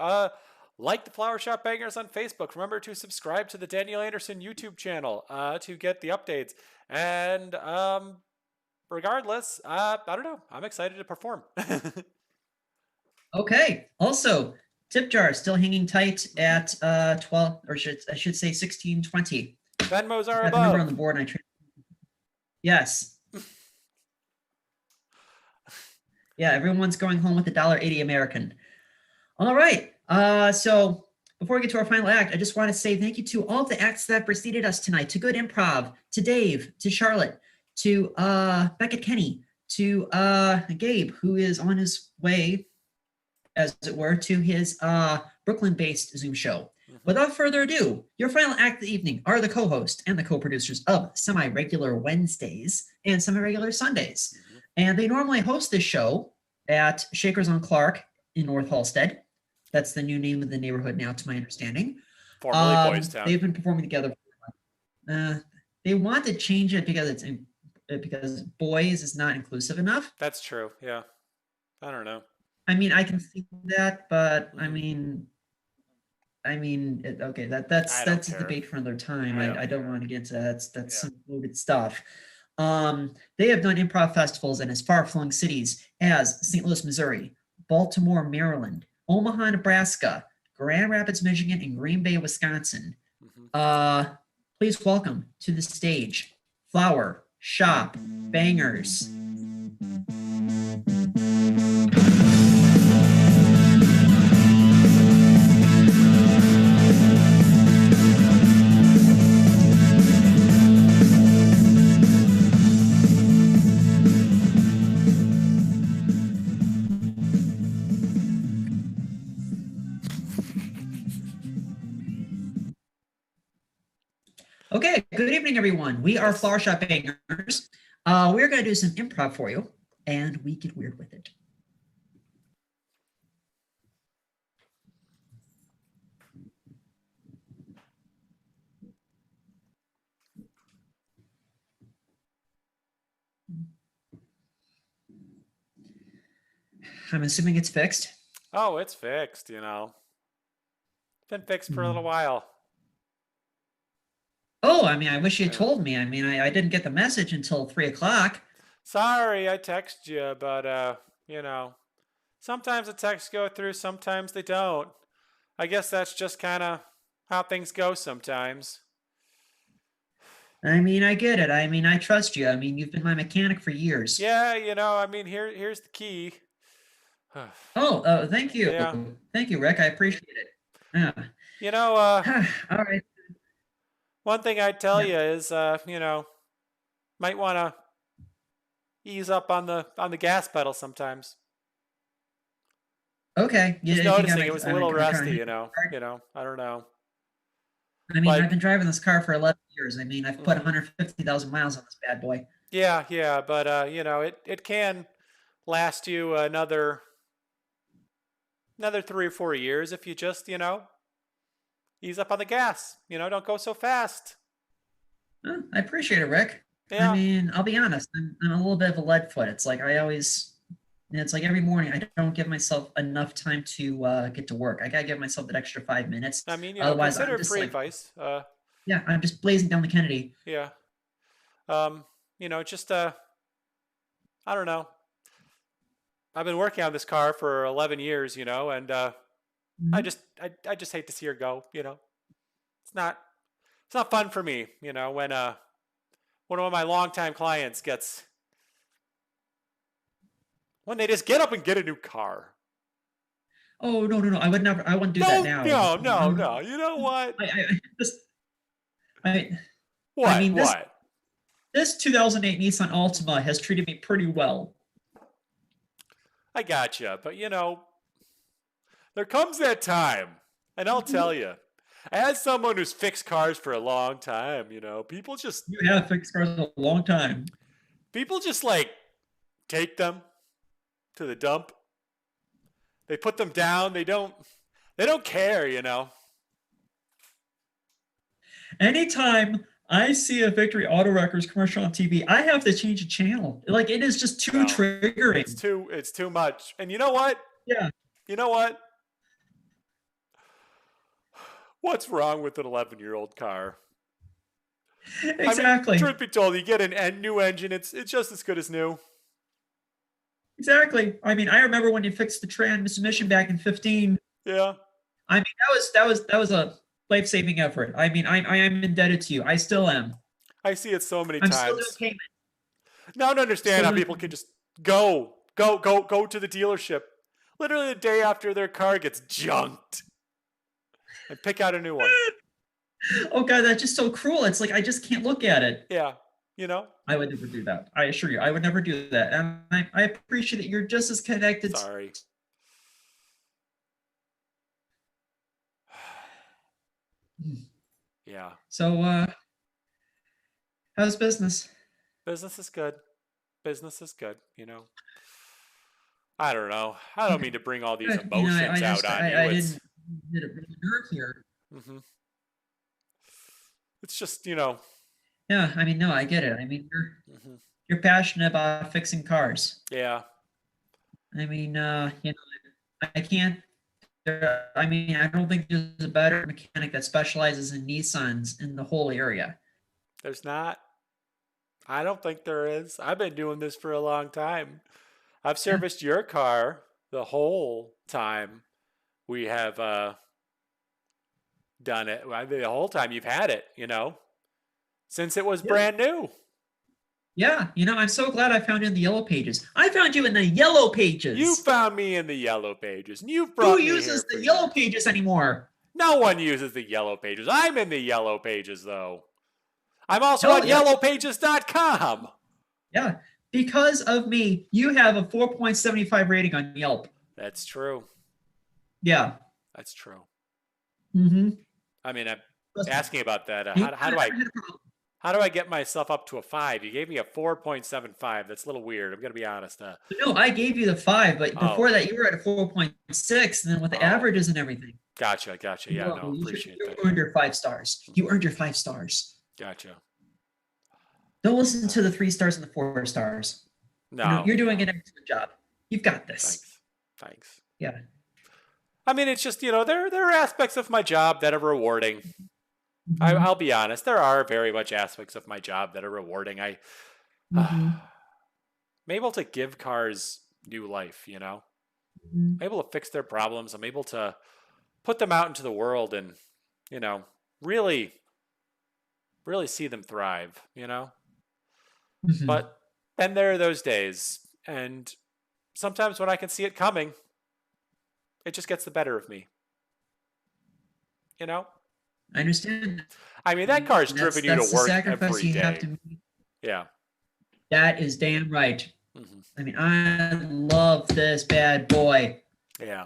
S2: like the Flower Shop Bangers on Facebook. Remember to subscribe to the Daniel Anderson YouTube channel to get the updates. And regardless, I don't know. I'm excited to perform.
S1: Okay. Also, tip jar still hanging tight at 12, or I should say 1620.
S2: Venmos are
S1: Got the number on
S2: above.
S1: the board, and yes. Yeah, everyone's going home with $1.80 American. All right. So before we get to our final act, I just want to say thank you to all of the acts that preceded us tonight. To Good Improv, to Dave, to Charlotte, to Beckett Kenny, to Gabe, who is on his way, as it were, to his Brooklyn-based Zoom show. Without further ado, your final act of the evening are the co-host and the co-producers of Semi-Regular Wednesdays and Semi-Regular Sundays. And they normally host this show at Shakers on Clark in North Halstead. That's the new name of the neighborhood now, to my understanding.
S2: Formerly Boys Town.
S1: They've been performing together. They want to change it because boys is not inclusive enough.
S2: That's true. Yeah. I don't know.
S1: I mean, I can see that, but I mean, okay, that's
S2: care.
S1: a debate for another time.
S2: I don't
S1: I don't want to get into that. That's some loaded stuff. They have done improv festivals in as far-flung cities as St. Louis, Missouri, Baltimore, Maryland, Omaha, Nebraska, Grand Rapids, Michigan, and Green Bay, Wisconsin. Please welcome to the stage, Flower Shop Bangers. good evening, everyone. We are Flower Shop Bangers. We're going to do some improv for you, and we get weird with it. I'm assuming it's fixed.
S2: Oh, it's fixed, Been fixed for a little while.
S1: Oh, I mean, I wish you had told me. I mean, I didn't get the message until 3 o'clock.
S2: Sorry, I texted you, but, sometimes the texts go through, sometimes they don't. I guess that's just kind of how things go sometimes.
S1: I mean, I get it. I mean, I trust you. I mean, you've been my mechanic for years.
S2: Yeah, here's the key.
S1: Oh, thank you.
S2: Yeah.
S1: Thank you, Rick. I appreciate it. Yeah. All right.
S2: One thing I'd tell you is, might want to ease up on the gas pedal sometimes.
S1: Okay.
S2: Just noticing it was a little rusty, I don't know.
S1: I mean, I've been driving this car for 11 years. I mean, I've put 150,000 miles on this bad boy.
S2: Yeah, but it can last you another 3 or 4 years if you just, ease up on the gas. Don't go so fast.
S1: Oh, I appreciate it, Rick.
S2: Yeah.
S1: I mean, I'll be honest. I'm a little bit of a lead foot. It's like it's like every morning I don't give myself enough time to get to work. I gotta give myself that extra 5 minutes.
S2: I mean,
S1: otherwise
S2: consider
S1: I'm
S2: it
S1: just
S2: free
S1: like,
S2: advice.
S1: yeah, I'm just blazing down the Kennedy.
S2: Yeah. Just I don't know. I've been working on this car for 11 years, and I just hate to see her go, It's not fun for me, when one of my longtime clients when they just get up and get a new car.
S1: Oh, no. I wouldn't do that now.
S2: No. You know what?
S1: What? This 2008 Nissan Altima has treated me pretty well.
S2: I gotcha, but there comes that time, and I'll tell you, as someone who's fixed cars for a long time, people just...
S1: You have fixed cars a long time.
S2: People just, take them to the dump. They put them down. They don't care,
S1: Anytime I see a Victory Auto Wreckers commercial on TV, I have to change the channel. It is just too triggering.
S2: It's too much. And you know what?
S1: Yeah.
S2: You know what? What's wrong with an 11-year-old car?
S1: Exactly.
S2: I mean, truth be told, you get a new engine, it's just as good as new.
S1: Exactly. I mean, I remember when you fixed the transmission back in 15.
S2: Yeah.
S1: I mean, that was a life-saving effort. I mean, I am indebted to you. I still am.
S2: I see it so many
S1: I'm
S2: times.
S1: still doing payment.
S2: Now I don't understand how people can just go to the dealership literally the day after their car gets junked and pick out a new one.
S1: Oh God, that's just so cruel. It's like I just can't look at it.
S2: Yeah.
S1: I would never do that. I assure you, I would never do that. And I appreciate that you're just as connected.
S2: Sorry. Yeah.
S1: So, how's business?
S2: Business is good. I don't know. I don't mean to bring all these emotions out on you.
S1: I didn't nerve here.
S2: Mm-hmm. It's just,
S1: Yeah, I mean, no, I get it. I mean, you're passionate about fixing cars.
S2: Yeah.
S1: I mean, I can't. I mean, I don't think there's a better mechanic that specializes in Nissans in the whole area.
S2: There's not. I don't think there is. I've been doing this for a long time. I've serviced your car the whole time we have done it. The whole time you've had it, since it was brand new.
S1: Yeah, I'm so glad I found you in the yellow pages. I found you in the yellow pages.
S2: You found me in the yellow pages, and you've brought me here.
S1: Who uses the yellow pages anymore?
S2: No one uses the yellow pages. I'm in the yellow pages, though. I'm also on yellowpages.com.
S1: Yeah, because of me, you have a 4.75 rating on Yelp.
S2: That's true.
S1: Yeah.
S2: That's true.
S1: Mm-hmm.
S2: I mean, I'm asking about that. How do I get myself up to a 5? You gave me a 4.75. That's a little weird. I'm gonna be honest.
S1: No, I gave you the 5, but
S2: Oh.
S1: before that you were at a 4.6, and then with the
S2: Oh.
S1: averages and everything.
S2: Gotcha. Yeah,
S1: Well,
S2: no, appreciate
S1: you
S2: that.
S1: earned your 5 stars. You earned your 5 stars.
S2: Gotcha.
S1: Don't listen to the 3 stars and the 4 stars.
S2: No,
S1: You're doing an excellent job. You've got this.
S2: Thanks.
S1: Yeah.
S2: I mean, it's just, there are aspects of my job that are rewarding.
S1: Mm-hmm.
S2: I'll be honest. There are very much aspects of my job that are rewarding. I'm able to give cars new life, I'm able to fix their problems. I'm able to put them out into the world and, really, really see them thrive, But then there are those days, and sometimes when I can see it coming, it just gets the better of me.
S1: I understand.
S2: I mean, that car's driven you to
S1: the
S2: work
S1: sacrifice
S2: every
S1: you
S2: day.
S1: have to make.
S2: Yeah.
S1: That is damn right. I mean, I love this bad boy.
S2: Yeah.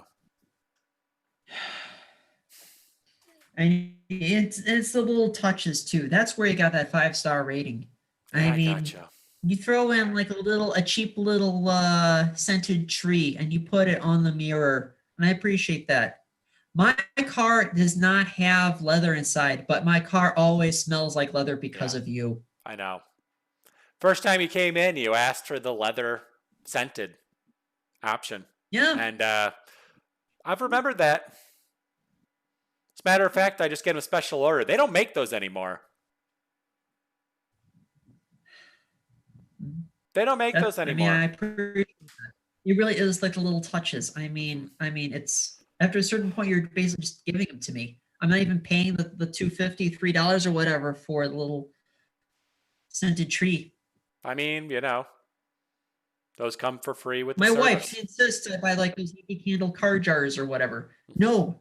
S1: And it's the little touches too. That's where you got that 5-star rating. I mean,
S2: gotcha.
S1: you throw in like a cheap little scented tree and you put it on the mirror, and I appreciate that. My car does not have leather inside, but my car always smells like leather because of you.
S2: I know. First time you came in, you asked for the leather scented option.
S1: Yeah.
S2: And I've remembered that. As a matter of fact, I just get a special order. They don't make those anymore. They don't make those anymore.
S1: I mean, I appreciate that. It really is like the little touches. I mean, it's after a certain point, you're basically just giving them to me. I'm not even paying the $2.50, $3 or whatever for the little scented tree.
S2: I mean, those come for free with
S1: My
S2: the
S1: wife,
S2: service.
S1: she insists I buy like those Yankee Candle car jars or whatever. No,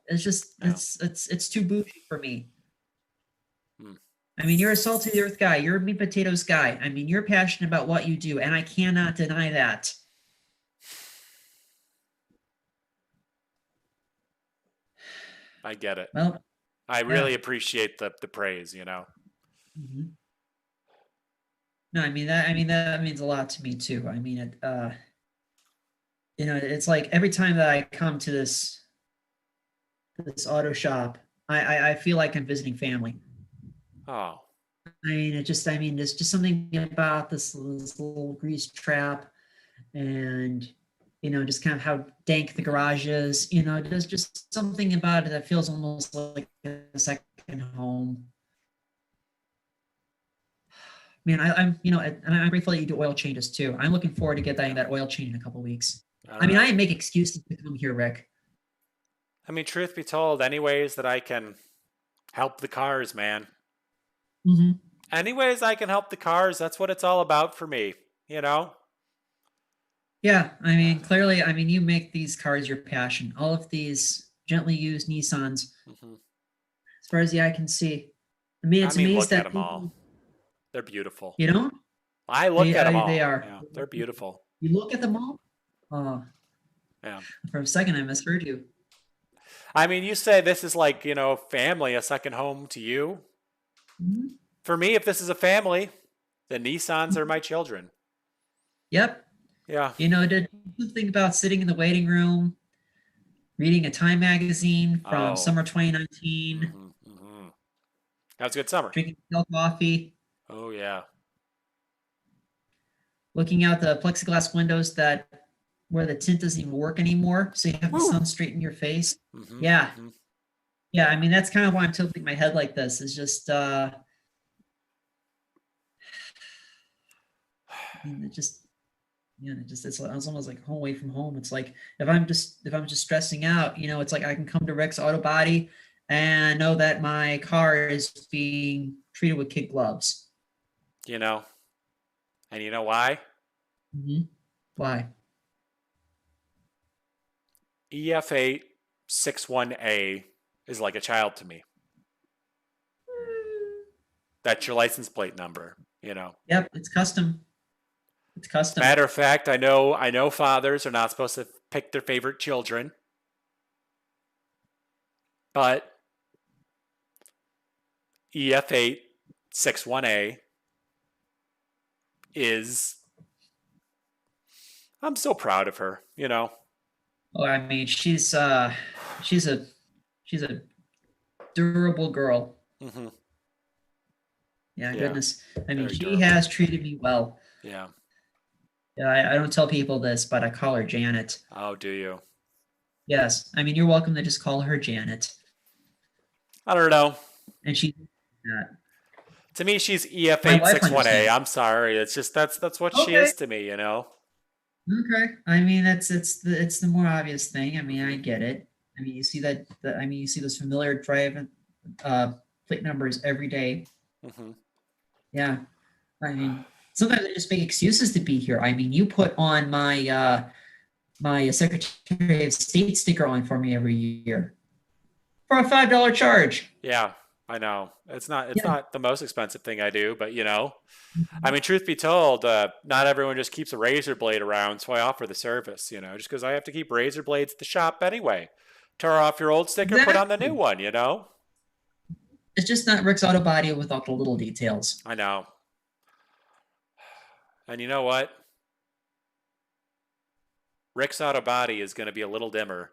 S1: it's just it's too bougie for me. I mean, you're a salty the earth guy. You're a meat potatoes guy. I mean, you're passionate about what you do, and I cannot deny that.
S2: I get it.
S1: Well,
S2: I really appreciate the praise,
S1: Mm-hmm. No, I mean that means a lot to me too. I mean it's like every time that I come to this auto shop, I feel like I'm visiting family.
S2: Oh.
S1: There's just something about this little grease trap, and just kind of how dank the garage is. There's just something about it that feels almost like a second home. Man, I'm grateful that you do oil changes too. I'm looking forward to getting that oil change in a couple of weeks. I make excuses to come here, Rick.
S2: I mean, truth be told, any ways that I can help the cars, man.
S1: Mm-hmm.
S2: Any ways I can help the cars, that's what it's all about for me,
S1: Yeah, I mean, clearly, you make these cars your passion. All of these gently used Nissans, as far as the eye can see. It's amazing
S2: look
S1: that
S2: at them all. They're beautiful. I look at them all.
S1: They are.
S2: Yeah, they're beautiful.
S1: You look at them all? Oh.
S2: Yeah.
S1: For a second, I misheard you.
S2: I mean, you say this is like, family, a second home to you.
S1: Mm-hmm.
S2: For me, if this is a family, the Nissans are my children.
S1: Yep.
S2: Yeah.
S1: Did you think about sitting in the waiting room, reading a Time magazine from summer 2019?
S2: That was a good summer.
S1: Drinking coffee.
S2: Oh, yeah.
S1: Looking out the plexiglass windows where the tint doesn't even work anymore, so you have the sun straight in your face. Yeah. Yeah, that's kind of why I'm tilting my head like this. It's just it's almost like home away from home. It's like if I'm just stressing out, it's like I can come to Rick's Auto Body and know that my car is being treated with kid gloves.
S2: And you know why?
S1: Why?
S2: EF8 61A is like a child to me. That's your license plate number,
S1: Yep, it's custom. It's custom.
S2: Matter of fact, I know fathers are not supposed to pick their favorite children. But EF8 6-1A is, I'm so proud of her, you know.
S1: Oh, I mean, she's a durable girl.
S2: Mm-hmm.
S1: Yeah,
S2: Yeah,
S1: goodness. I mean,
S2: very
S1: she
S2: durable.
S1: has treated me well.
S2: Yeah.
S1: Yeah, I don't tell people this, but I call her Janet.
S2: Oh, do you?
S1: Yes. I mean, you're welcome to just call her Janet.
S2: I don't know.
S1: And she.
S2: To me, she's
S1: My wife
S2: EF861A.
S1: understands.
S2: I'm sorry. It's just that's what she
S1: Okay.
S2: is to me, you know.
S1: Okay. I mean, it's the more obvious thing. I mean, I get it. I mean, you see that. You see those familiar drive plate numbers every day.
S2: Mm-hmm.
S1: Yeah. I mean, sometimes I just make excuses to be here. I mean, you put on my my Secretary of State sticker on for me every year for a $5 charge.
S2: Yeah, I know. It's not
S1: Yeah.
S2: not the most expensive thing I do, but you know, I mean, truth be told, not everyone just keeps a razor blade around, so I offer the service. You know, just because I have to keep razor blades at the shop anyway. Tear off your old sticker, put on the new one. You know.
S1: It's just not Rick's Auto Body without the little details.
S2: I know. And you know what? Rick's Auto Body is going to be a little dimmer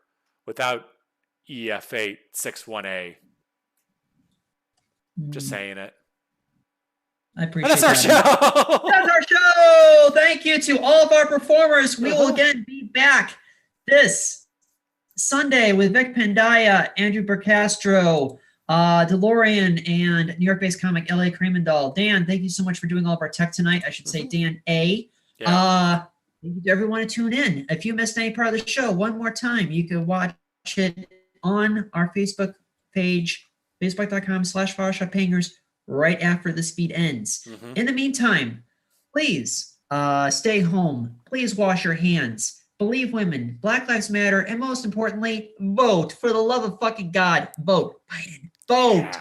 S2: without EF861A. Just saying it.
S1: I appreciate
S2: And that's our
S1: that.
S2: show.
S1: That's our show. Thank you to all of our performers. We will again be back this Sunday with Vic Pandaya, Andrew Burcastro, DeLorean, and New York-based comic L.A. Kremendall. Dan, thank you so much for doing all of our tech tonight. I should say Dan A.
S2: Yeah.
S1: Thank you to everyone to tune in. If you missed any part of the show, one more time, you can watch it on our Facebook page, facebook.com/flowershopbangers, right after this feed ends.
S2: Mhm.
S1: In the meantime, please stay home. Please wash your hands. Believe women. Black Lives Matter. And most importantly, vote. For the love of fucking God, vote. Biden. Vote.
S2: Yeah.